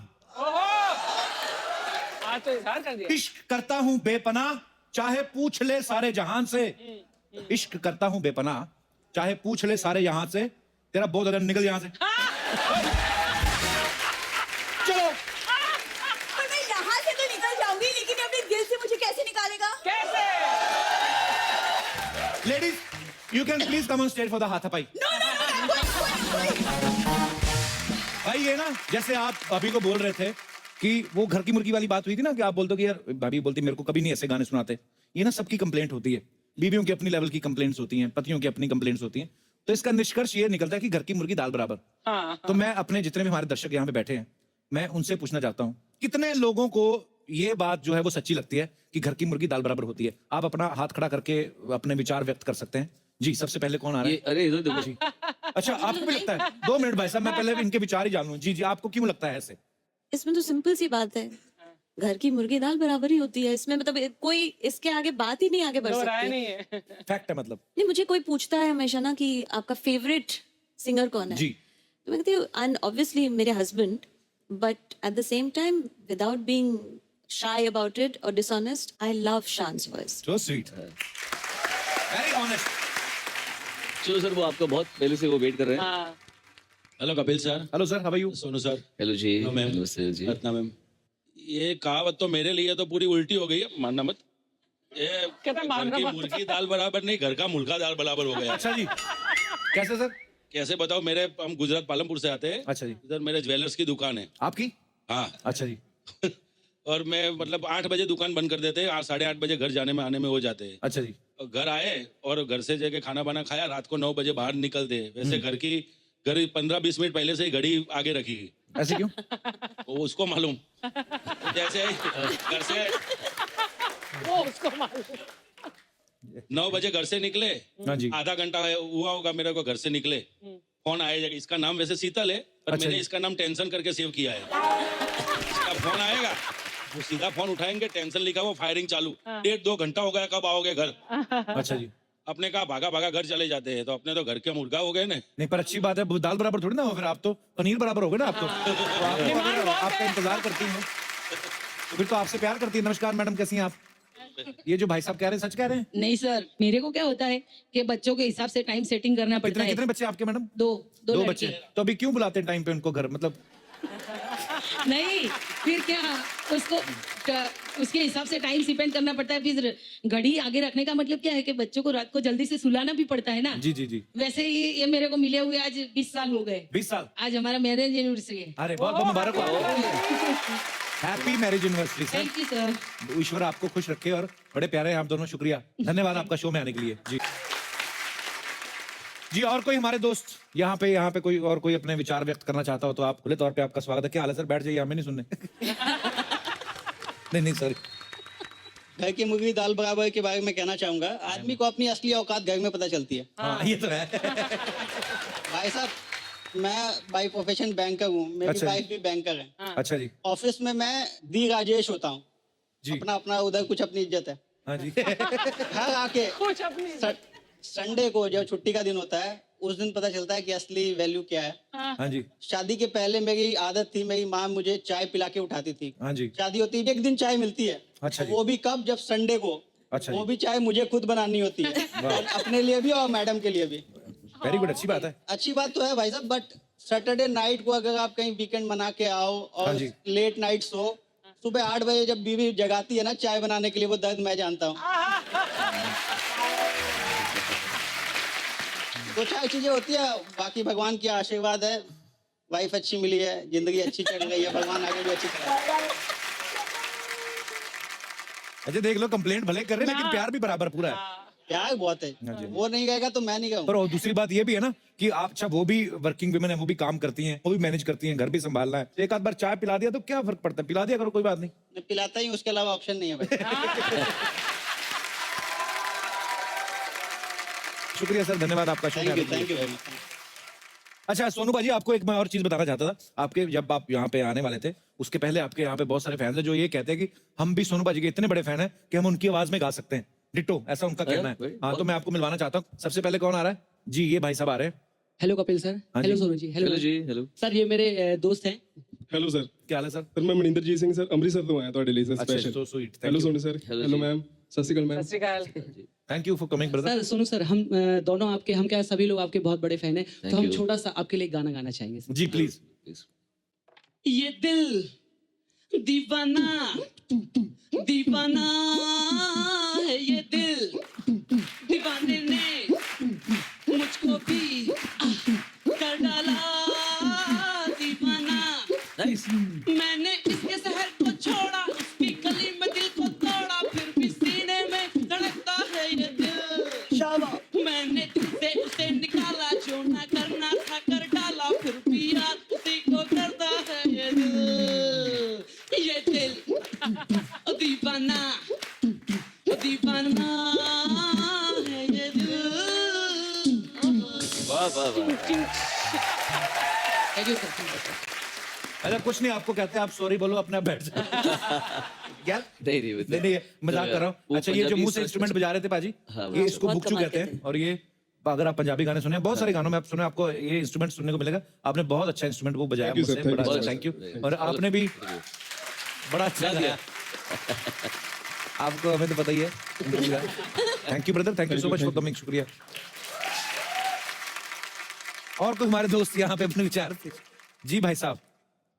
आज तो इजहार कर दिया। इश्क करता हूँ बेपनाह, चाहे पूछ ले सारे जहान से। इश्क करता हूँ बेपनाह, चाहे पूछ ले सारे यहाँ से। तेरा बहुत ज्यादा निकल यहाँ से। चलो पर मैं यहाँ से तो निकल जाऊंगी, लेकिन अपने दिल से मुझे कैसे निकालेगा? कैसे? Ladies, you can please come on stage for the हाथापाई। नो नो नो, भाई ये ना, जैसे आप अभी को बोल रहे थे कि वो घर की मुर्गी वाली बात हुई थी ना, कि आप बोलते हो कि यार भाभी बोलती मेरे को कभी नहीं ऐसे गाने सुनाते। ये ना सबकी कंप्लेंट होती है, बीवियों की अपनी लेवल की कंप्लेंट्स होती हैं, पतियों की अपनी कंप्लेंट्स होती हैं। तो इसका निष्कर्ष ये निकलता है कि घर की मुर्गी दाल बराबर। तो मैं अपने जितने भी हमारे दर्शक यहाँ पे बैठे हैं, मैं उनसे पूछना चाहता हूँ, कितने लोगों को ये बात जो है वो सच्ची लगती है कि घर की मुर्गी दाल बराबर होती है? आप अपना हाथ खड़ा करके अपने विचार व्यक्त कर सकते हैं। जी, सबसे पहले कौन आ रहा है? अरे इधर देखो जी। अच्छा, आपको भी लगता है? 2 मिनट भाई साहब, मैं पहले इनके विचार ही जान लूं। जी जी, आपको क्यों लगता है ऐसे? इसमें तो सिंपल सी बात है, घर की मुर्गी दाल बराबर ही होती है। इसमें मतलब कोई इसके आगे बात ही नहीं आगे बढ़ दो राय सकती। नहीं है। फैक्ट है मतलब। नहीं, मुझे कोई पूछता है हमेशा ना कि आपका फेवरेट सिंगर कौन है, जी। तो मैं कहती हूँ एंड ऑब्वियसली मेरे husband, but at the same time without being shy about it और dishonest, I love Shaan's voice. So sweet, very honest. चलो सर, वो आपका बहुत पहले से वो वेट कर रहे हैं। हाँ। Hello Kapil sir. Hello sir, how are you? Sonu sir. Hello जी। Hello ma'am. नमस्ते जी। रत्ना मैम। ये कहावत तो मेरे लिए तो पूरी उल्टी हो गई है, मानना मत। ये कहता मारना घर की मत। मुर्गी दाल बराबर नहीं, घर का मुर्गा दाल बराबर हो गया। अच्छा जी, कैसे सर? कैसे बताओ, मेरे हम गुजरात पालमपुर से आते हैं। अच्छा जी, इधर मेरे ज्वेलर्स की दुकान है। आपकी? हाँ। अच्छा जी, और मैं मतलब 8 बजे दुकान बंद कर देते हैं, 8 8:30 बजे घर जाने में आने में हो जाते हैं। अच्छा जी, और घर आए और घर से जाके खाना बाना खाया, रात को 9 बजे बाहर निकलते हैं। वैसे घर 15-20 मिनट पहले से ही घड़ी आगे रखी है। ऐसे क्यों? वो उसको मालूम। जैसे घर से वो उसको मालूम। 9 बजे घर से निकले, हाँ जी, आधा घंटा हुआ होगा मेरे को घर से निकले, फोन आएगा। इसका नाम वैसे शीतल है, पर अच्छा मैंने जी। इसका नाम टेंशन करके सेव किया है। इसका फोन आएगा, वो सीधा फोन उठाएंगे, टेंशन लिखा हुआ, फायरिंग चालू। 1.5-2 घंटा हो गया, कब आओगे घर? अच्छा जी। अपने कहा भागा भागा घर चले जाते हैं, तो अपने तो घर के मुर्गा हो गए ना। नहीं, पर अच्छी बात है, दाल बराबर थोड़ी ना हो, फिर आप तो पनीर बराबर हो गए ना आप तो आपको अगर आपका इंतजार करती हैं तो फिर तो आपसे प्यार करती है। नमस्कार मैडम, कैसी हैं आप? ये जो भाई साहब कह रहे हैं सच कह रहे हैं? नहीं सर, मेरे को क्या होता है कि बच्चों के हिसाब से टाइम सेटिंग करना पड़ता कितने है। कितने बच्चे आपके मैडम? दो दो लड़के। बच्चे। तो अभी क्यों बुलाते हैं टाइम पे उनको घर? मतलब नहीं, फिर क्या उसको उसके हिसाब से टाइम स्पेंड करना पड़ता है। फिर घड़ी आगे रखने का मतलब क्या है कि बच्चों को रात को जल्दी से सुलाना भी पड़ता है ना। जी जी जी। वैसे ही ये मेरे को मिले हुए आज 20 साल हो गए। 20 साल? आज हमारा मैरिज एनिवर्सरी है। अरे बहुत बहुत मुबारक हो, happy marriage anniversary sir. Thank you sir. ईश्वर आपको खुश रखे और बड़े प्यारे हैं आप दोनों। शुक्रिया, धन्यवाद आपका शो में आने के लिए। जी जी, और कोई हमारे दोस्त यहाँ पे कोई और कोई अपने विचार व्यक्त करना चाहता हो तो आप खुले तौर पे आपका स्वागत है। क्या हाल है सर? बैठ जाइए, हमें नहीं सुनने। नहीं सॉरी। घर की मुर्गी दाल बराबर के बारे में कहना चाहूंगा, आदमी को अपनी असली औकात घर में पता चलती है। हाँ, ये तो है। भाई साहब, मैं बाई प्रोफेशन बैंकर हूँ, मेरी अच्छा जी। वाइफ भी बैंकर है। अच्छा जी। ऑफिस में मैं दी राजेश होता हूँ। जी। अपना अपना उधर कुछ अपनी इज्जत है। हाँ जी। घर आके संडे को जब छुट्टी का दिन होता है, उस दिन पता चलता है कि असली वैल्यू क्या है। हाँ जी। शादी के पहले मेरी आदत थी, मेरी माँ मुझे चाय पिला के उठाती थी। हाँ जी। शादी होती है, एक दिन चाय मिलती है। अच्छा जी। वो भी कब? जब संडे को। अच्छा वो जी। भी चाय मुझे खुद बनानी होती है, और अपने लिए भी और मैडम के लिए भी। वेरी गुड, अच्छी बात है। अच्छी बात तो है भाई साहब, बट सैटरडे नाइट को अगर आप कहीं वीकेंड मना के आओ हाँ और जी। लेट नाइट सो, सुबह 8 बजे जब बीवी जगाती है ना चाय बनाने के लिए, वो दर्द मैं जानता हूँ। तो चाय चीजें होती है, बाकी भगवान की आशीर्वाद है, वाइफ अच्छी मिली है, जिंदगी अच्छी चल रही है, भगवान आगे भी अच्छी चलाए। अच्छा देख लो, कंप्लेंट भले कर रहे हैं लेकिन प्यार भी बराबर पूरा है। प्यार बहुत है, हाँ जी। वो नहीं रहेगा तो मैं नहीं पर कहूँगा। और दूसरी बात ये भी है ना कि आप, अच्छा वो भी वर्किंग वुमेन है, वो भी काम करती हैं, वो भी मैनेज करती हैं, घर भी संभालना है। एक आध बार चाय पिला दिया तो क्या फर्क पड़ता है? पिला दिया करो, कोई बात नहीं। मैं पिलाता ही, उसके अलावा ऑप्शन नहीं है भाई। शुक्रिया सर, धन्यवाद आपका। Thank you, thank you very much. अच्छा सोनू भाजी, आपको एक मैं और चीज बताना चाहता था। आपके जब आप यहाँ पे आने वाले थे, उसके पहले आपके यहाँ पे बहुत सारे फैंस हैं जो ये कहते हैं कि हम भी सोनू भाजी के इतने बड़े फैन हैं कि हम उनकी आवाज में गा सकते हैं, डिट्टो, ऐसा उनका कहना है। हाँ, तो मैं आपको मिलवाना चाहता हूँ। सबसे पहले कौन आ रहा है जी? ये भाई साहब आ रहे हैं। Hello Kapil sir. हाँ हेलो जी। सोनू जी। हेलो जी, हेलो। सर, ये मेरे दोस्त हैं। Hello sir. क्या हाल है सर? सर मैं मनिंदरजीत सिंह सर, अमृतसर ਤੋਂ ਆਇਆ ਤੁਹਾਡੇ ਲਈ ਸਰ अच्छा, special. so sweet. Thank hello you. Sonu sir. Hello hello जी। मैम, सत श्री अकाल मैम। सत श्री अकाल। Thank you for coming brother. Sir सुनो सर, हम दोनों आपके, हम क्या सभी लोग आपके बहुत बड़े फैन हैं, तो हम you. छोटा सा आपके लिए गाना गाना चाहेंगे सर। Ji please. ये दिल दीवाना दीवाना है, ये दिल दीवाने ने मुझको भी कर डाला दीवाना। मैंने इसके शहर को छोड़ा, उसकी गली में दिल को तोड़ा, फिर भी सीने में धड़कता है ये दिल। मैंने दिल से उसे निकाला, जो ना करना था कर डाला, फिर भी याद उसी को करता है ये दिल। ये दिल दीवाना दीवाना है ये दिल। वाह वाह वाह। Thank you sir. अच्छा कुछ नहीं, आपको कहते हैं आप सॉरी बोलो, अपने आप बैठ जाओ। यार नहीं मजाक कर रहा हूँ। वो अच्छा ये जो पंजाबी मुंह से सर- इंस्ट्रूमेंट बजा रहे थे पाजी, हाँ, ये इसको बहुत बुकचू कमाल कहते के हैं। और ये अगर आप पंजाबी गाने सुने, बहुत सारे गानों में आप सुने, आपको ये इंस्ट्रूमेंट सुनने को मिलेगा। आपने बहुत अच्छा इंस्ट्रूमेंट वो बजाया Thank you, sir. मुझसे, बड़ा Thank you, अच्छा, sir. Thank you. और आपने भी बड़ा अच्छा गाया। आपको हमें तो पता ही है। Thank you brother, thank you so much for coming. शुक्रिया। और कोई हमारे दोस्त यहाँ पे अपने विचार जी? भाई साहब।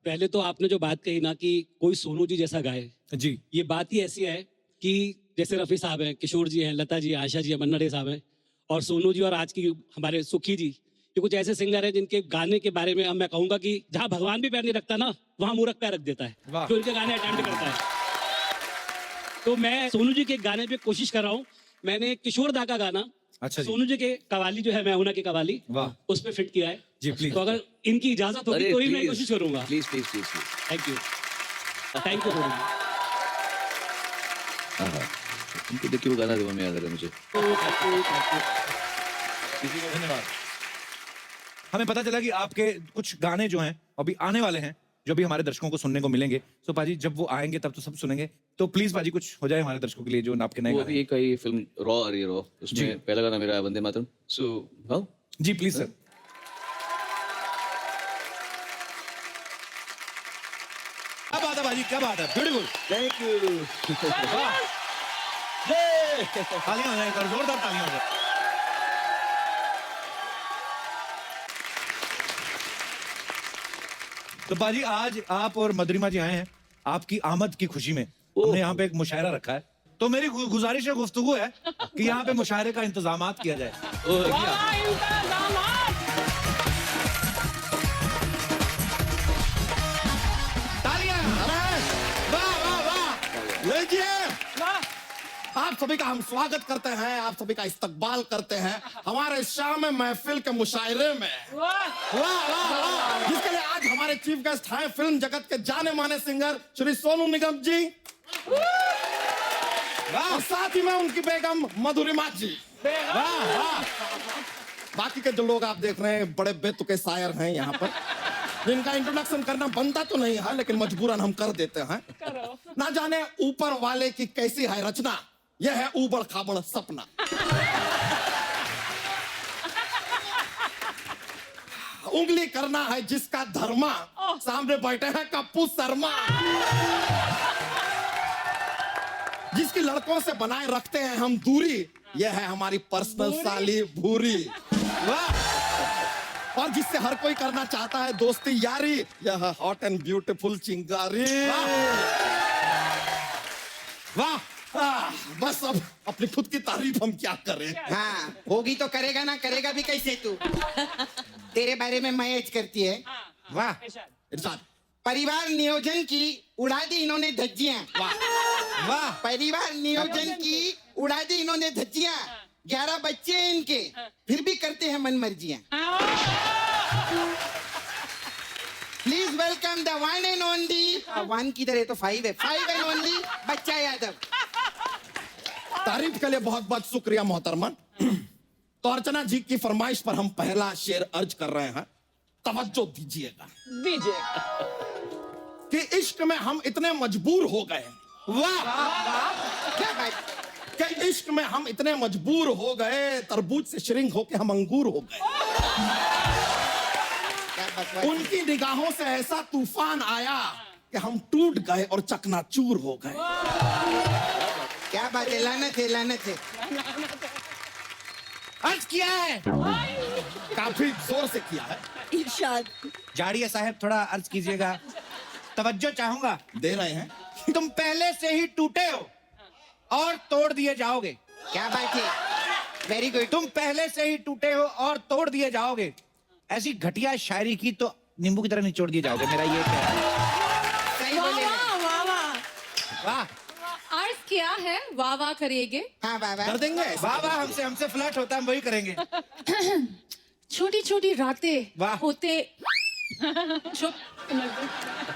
पहले तो आपने जो बात कही ना कि कोई सोनू जी जैसा गाए, जी ये बात ही ऐसी है कि जैसे रफ़ी साहब हैं, किशोर जी हैं, लता जी हैं, आशा जी हैं, मन्ना डे साहब हैं, और सोनू जी और आज की हमारे सुखी जी, ये कुछ ऐसे सिंगर हैं जिनके गाने के बारे में अब मैं कहूँगा कि जहाँ भगवान भी पैर नहीं रखता ना, वहाँ मूर्ख पैर रख देता है, जो इनके गाने अटेम्प्ट करता है। तो मैं सोनू जी के गाने पे कोशिश कर रहा हूँ। मैंने किशोर दा का गाना अच्छा जी। सोनू जी के कवाली जो है मैं हूं ना की कवाली, उस पे फिट किया है जी, प्लीज। तो अगर इनकी इजाजत होगी तो ही मैं कोशिश करूंगा। Please please please thank you इनको देखिए वो गाना दिमाग में याद आ रहा है मुझे। धन्यवाद। हमें पता चला कि आपके कुछ गाने जो हैं अभी आने वाले हैं, जो भी हमारे दर्शकों को सुनने को मिलेंगे। सो पाजी जब वो आएंगे तब तो सब सुनेंगे, तो प्लीज पाजी कुछ हो जाए हमारे दर्शकों के लिए जो आपके नए वो गाने अभी एक आई फिल्म रॉ आ रही है, रॉ, जी। उसमें पहला गाना मेरा है वंदे मातरम। सो हाँ जी प्लीज सर। क्या बात है भाजी, क्या बात है, ब्यूटीफुल, थैंक यू। तालियां हो जाए, एक बार जोरदार तालियां हो जाए। तो बाजी आज आप और मधुरिमा जी आए हैं आपकी आमद की खुशी में। हमने यहाँ पे एक मुशायरा रखा है, तो मेरी गुजारिश है, गुफ्तगू है कि यहाँ पे मुशायरे का इंतजामात किया जाए। तालियां! अरे, वाह वाह वाह! लीजिए, आप सभी का हम स्वागत करते हैं, आप सभी का इस्तकबाल करते हैं हमारे शाम महफिल के मुशायरे में। वाह वाह वाह! जिसके लिए आज हमारे चीफ गेस्ट हैं फिल्म जगत के जाने माने सिंगर श्री सोनू निगम जी, और साथ ही में उनकी बेगम मधुरिमा जी। वाह वाह! बाकी के जो लोग आप देख रहे हैं बड़े बेतुके शायर हैं यहाँ पर, जिनका इंट्रोडक्शन करना बनता तो नहीं है लेकिन मजबूरन हम कर देते हैं। ना जाने ऊपर वाले की कैसी है रचना, यह है ऊबड़ खाबड़ सपना। उंगली करना है जिसका धर्मा, सामने बैठे हैं कप्पू शर्मा। जिसकी लड़कों से बनाए रखते हैं हम दूरी, यह है हमारी पर्सनल साली भूरी। वाह! और जिससे हर कोई करना चाहता है दोस्ती यारी, यह है हॉट एंड ब्यूटीफुल चिंगारी। वाह! बस अब अपनी खुद की तारीफ हम क्या करें। हाँ, होगी तो करेगा ना, करेगा भी कैसे तू? तेरे बारे में मैच करती है। वाह! इरशाद। परिवार नियोजन की उड़ा दी इन्होंने धज्जियां। वाह! वाह! परिवार नियोजन की उड़ा दी इन्होंने धज्जियां। 11 बच्चे हैं इनके, फिर भी करते हैं मन मर्जियां। Please welcome the one and only, one की तरह तो 5 है, 5 एंड ओनली बच्चा यादव। तारीफ के लिए बहुत बहुत शुक्रिया मोहतरमा। तो अर्चना जी की फरमाइश पर हम पहला शेर अर्ज कर रहे हैं, तवज्जो दीजिएगा। कि इश्क में हम इतने मजबूर हो गए। वाह! क्या बात! कि इश्क में हम इतने मजबूर हो गए, तरबूज से श्रिंक होके हम अंगूर हो गए। उनकी निगाहों से ऐसा तूफान आया कि हम टूट गए और चकनाचूर हो गए। क्या बात है, लानत है, लानत है। अर्ज किया है, काफी जोर से किया है। इरशाद। जाड़िया साहब थोड़ा अर्ज कीजिएगा, तवज्जो चाहूंगा। दे रहे हैं। तुम पहले से ही टूटे हो और तोड़ दिए जाओगे। क्या बात है, वेरी गुड। तुम पहले से ही टूटे हो और तोड़ दिए जाओगे। ऐसी घटिया शायरी की तो नींबू की तरह निचोड़ दिए जाओगे। मेरा ये क्या है? सही बोले। वाह! अर्ज क्या है, वाह वाह करिएगे। हाँ वाह वाह कर देंगे। वाह वाह, हमसे फ्लर्ट होता है, हम वही करेंगे। छोटी छोटी रातें वाह। होते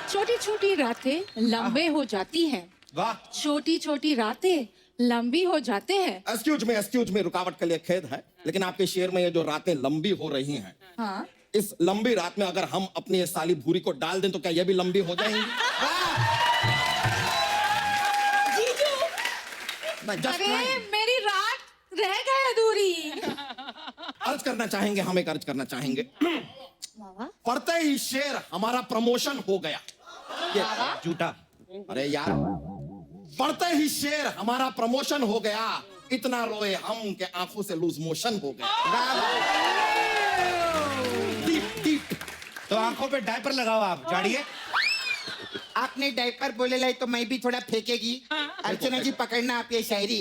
छोटी छोटी रातें लंबे हो जाती हैं। वाह! छोटी छोटी रातें लंबी हो जाते हैं। एक्सक्यूज में रुकावट के लिए खेद है, लेकिन आपके शेर में ये जो रातें लंबी हो रही हैं, हाँ, इस लंबी रात में अगर हम अपनी ये साली भूरी को डाल दें तो क्या ये भी लंबी हो जाएंगी? अरे मेरी रात रह गई अधूरी। अर्ज करना चाहेंगे, हम एक अर्ज करना चाहेंगे। पढ़ते ही शेर हमारा प्रमोशन हो गया। झूठा। अरे यार, पढ़ते ही शेर हमारा प्रमोशन हो गया। इतना रोए हम के आंखों से लूज मोशन हो गया। तो आंखों पे डायपर लगाओ आप, जाड़िए। आप आपने डायपर बोले लाई तो मैं भी थोड़ा फेंकेगी। अर्चना जी पकड़ना आप ये शायरी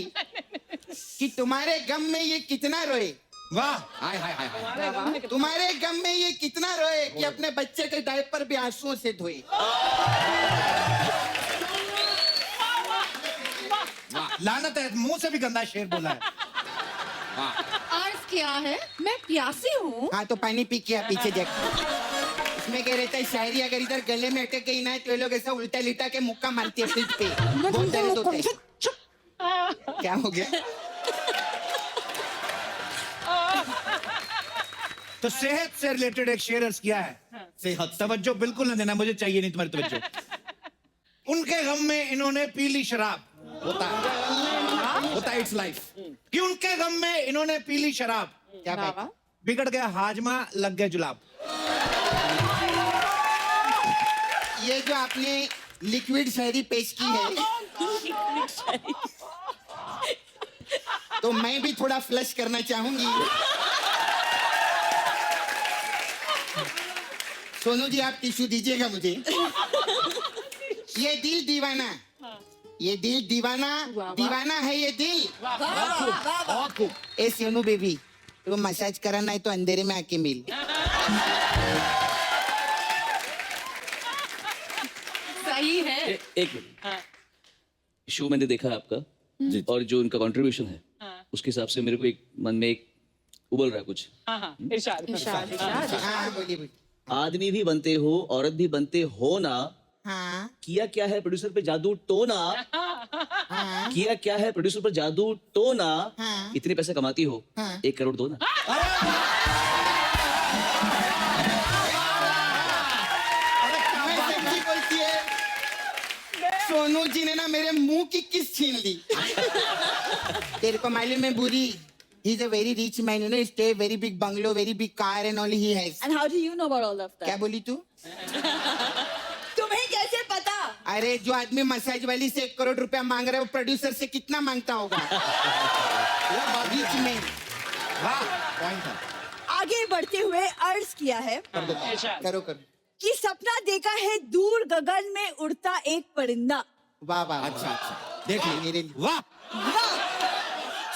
कि तुम्हारे गम में ये कितना रोए। वाह, हाय हाय हाय हाय। तुम्हारे गम में ये कितना रोए कि अपने बच्चे के डायपर भी आंसुओं से धोए। लानत है, मुंह से भी गंदा शेर बोला है। अर्ज क्या है? मैं प्यासी हूँ। हाँ तो पानी पी के पीछे देख। इसमें कह रहता है शायरी अगर इधर गले में अटक गई ना तो ये लोग ऐसा उल्टा लिटा के मुक्का मारती है फ्रिज पे। बहुत दर्द होता है। क्या हो गया? तो सेहत से रिलेटेड एक शेर अर्ज किया है। सेहत, तवज्जो बिल्कुल न देना, मुझे चाहिए नहीं तुम्हारी तवज्जो। उनके गम में इन्होंने पी ली शराब। होता है, इट्स लाइफ। कि उनके गम में इन्होंने पी ली शराब। क्या बात? बिगड़ गया हाजमा, लग गया जुलाब। ये जो आपने लिक्विड शायरी पेश की है तो मैं भी थोड़ा फ्लश करना चाहूंगी। सोनू जी आप टिश्यू दीजिएगा मुझे। ये दिल दीवाना, ये दिल दीवाना, दीवाना है ये दिल। ए सोनू बेबी, तो मसाज कराना है तो अंधेरे में आके मिल। सही है। एक मिनट, शो मैंने देखा है आपका और जो उनका कंट्रीब्यूशन है उसके हिसाब से मेरे को एक मन में एक उबल रहा है कुछ। हाँ बोलिए बोलिए। आदमी भी बनते हो, औरत भी बनते हो ना। हाँ किया क्या है प्रोड्यूसर पे जादू टोना। हाँ किया क्या है प्रोड्यूसर पर जादू टोना। हाँ। इतने पैसे कमाती हो, हाँ। 1 करोड़ दो ना। सब्जी बोलती है। सोनू जी ने ना मेरे मुंह की किस छीन ली। तेरे को मालूम है बुरी, he is a very rich man, you know, he stay very big bungalow, very big car and only he has. And how do you know about all of that? क्या बोली तू? तुम्हें कैसे पता? अरे जो आदमी मसाज वाली से 1 करोड़ रुपया मांग रहा है वो प्रोड्यूसर से कितना मांगता होगा? Rich man. वाह, पॉइंट है। आगे बढ़ते हुए अर्ज किया है करो करो। कि सपना देखा है दूर गगन में उड़ता एक परिंदा। वाह वाह। अच्छा अच्छा देख ले मेरे लिए। वाह,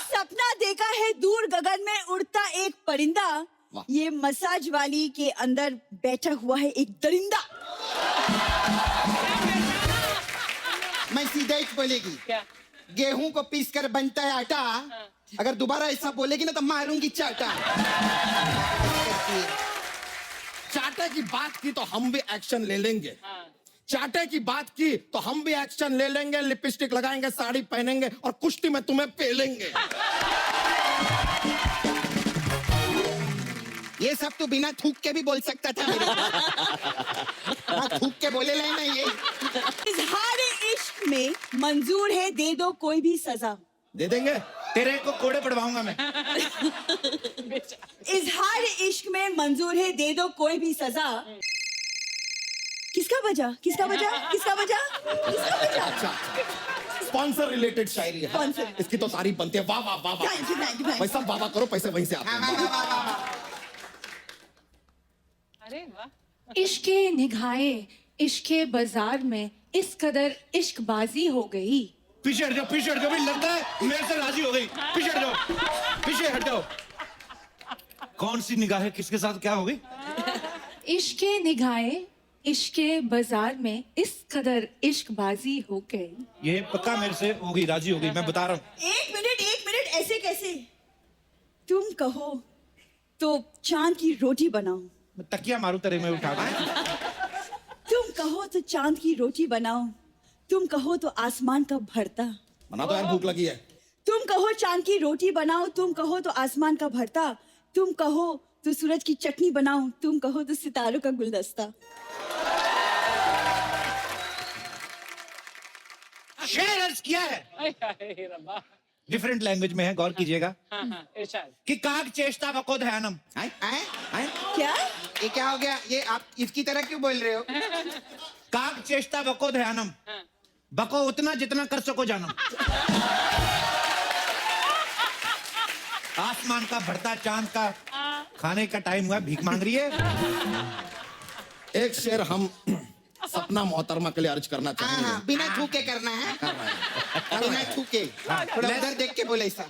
सपना देखा है दूर गगन में उड़ता एक परिंदा, ये मसाज वाली के अंदर बैठा हुआ है एक दरिंदा। मैं सीधा ही बोलेगी, गेहूं को पीस कर बनता है आटा, अगर दोबारा ऐसा बोलेगी ना तो मारूंगी चाटा। चाटे की बात की तो हम भी एक्शन ले लेंगे। चाटे की बात की तो हम भी एक्शन ले लेंगे, लिपस्टिक लगाएंगे, साड़ी पहनेंगे और कुश्ती में तुम्हें पेलेंगे। ये सब तो बिना थूक के भी बोल सकता था मेरे को। थूक के बोले ले ना ये। इजहार इश्क में मंजूर है दे दो कोई भी सजा। दे देंगे, तेरे को कोड़े पड़वाऊंगा मैं। इजहार इश्क में मंजूर है दे दो कोई भी सजा। किसका बजा? किसका बजा? किसका बजा? किसका बजा? अच्छा स्पॉन्सर रिलेटेड शायरी है। Sponsor। इसकी तो तारीफ बनती है। वाह वाह वाह वाह। Thank you, thank you, thank you। भाई सब वाह वाह करो, पैसे वहीं से आते हैं। इश्के निगाहे इश्के बाजार में इस कदर इश्कबाजी हो गई। पीछे हट जाओ, पीछे हट जाओ, भाई लगता है मेरे से राजी हो गई। पीछे हट जाओ, पीछे हट जाओ। कौन सी निगाहें किसके साथ क्या हो गई? इश्के निगाहे इश्के बाजार में इस कदर इश्कबाजी हो गई। ये पक्का मेरे से होगी, राजी हो गई, मैं बता रहा हूँ। एक मिनट, ऐसे कैसे? तुम कहो तो चांद की रोटी बनाओ। मैं तकिया मारू तेरे में उठा के। तुम कहो तो चांद की रोटी बनाओ, तुम कहो तो आसमान का भरता। बना तो यार, भूख लगी है। तुम कहो चांद की रोटी बनाओ, तुम कहो तो आसमान का भरता, तुम कहो तो सूरज की चटनी बनाओ, तुम कहो तो सितारों का गुलदस्ता। शेर अर्ज किया है, डिफरेंट लैंग्वेज में है, गौर कीजिएगा। कि काग चेष्टा वको ध्यानम। क्या? ये क्या हो गया? ये आप इसकी तरह क्यों बोल रहे हो? काग चेष्टा वको ध्यानम, बको उतना जितना कर सको जानम। आसमान का भरता चांद का खाने का टाइम हुआ, भीख मांग रही है। एक शेर हम सब अपना मोहतरमा के लिए अर्ज करना हाँ चाहेंगे? हाँ बिना छू के करना है बिना छू के थोड़ा उधर देख के बोले ऐसा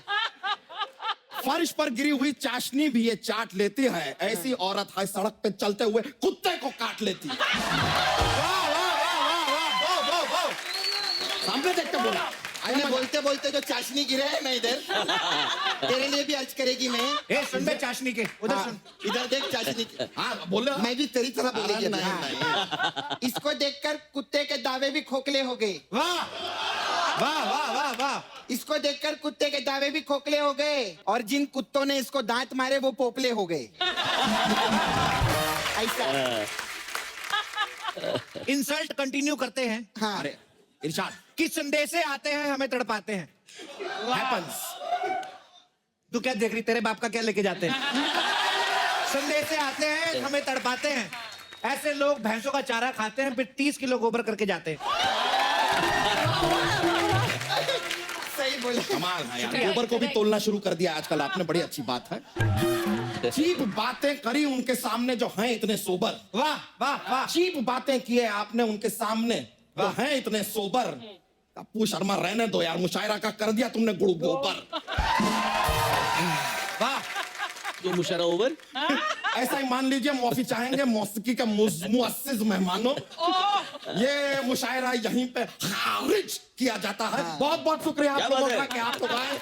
फर्श पर गिरी हुई चाशनी भी ये चाट लेती है, ऐसी औरत है सड़क पे चलते हुए कुत्ते को काट लेती है। वाह वाह वाह वाह वाह वाह वाह वाह। सामने देख के बोला। अरे बोलते बोलते जो चाशनी गिरे है मैं इधर तेरे लिए भी अर्ज करेगी मैं। ए सुन बे चाशनी के उधर हाँ, सुन। इधर देख चाशनी की। हाँ बोले। मैं भी तेरी तरह बोलेगी अरे नहीं, हाँ। इसको देखकर कुत्ते के दावे भी खोखले हो गए। वाह वाह वाह वाह वाह। इसको देखकर कुत्ते के दावे भी खोखले हो गए और जिन कुत्तों ने इसको दांत मारे वो पोपले हो गए। ऐसा इंसल्ट कंटिन्यू करते हैं। हाँ अरे इरशाद किस संदेशे आते हैं हमें तड़पाते हैं। हैपेंस। तू क्या देख रही, तेरे बाप का क्या लेके जाते हैं। संदेशे आते हैं हमें तड़पाते हैं। ऐसे लोग भैंसों का चारा खाते हैं फिर 30 किलो गोबर करके जाते हैं। सही बोले। कमाल है यार, गोबर को भी तोलना शुरू कर दिया आजकल आपने, बड़ी अच्छी बात है। चीप बातें करी उनके सामने जो हैं इतने सोबर। वाह वाह वाह। चीप बातें किए आपने उनके सामने जो हैं इतने सोबर। कप्पू शर्मा रहने दो यार, मुशायरा का कर दिया तुमने गुड़ गोबर। वाह। तो मुशायरा ओवर। ऐसा ही मान लीजिए मौसी चाहेंगे मौसीकी के मुअस्सिस मेहमानों, ये मुशायरा यहीं पे खारिज किया जाता है। बहुत बहुत शुक्रिया आप लोगों का कि आप लोग आए।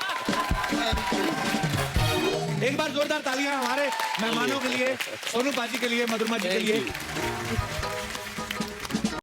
एक बार जोरदार तालियां हमारे मेहमानों के लिए, सोनू पाजी के लिए, मधुरमा जी के लिए।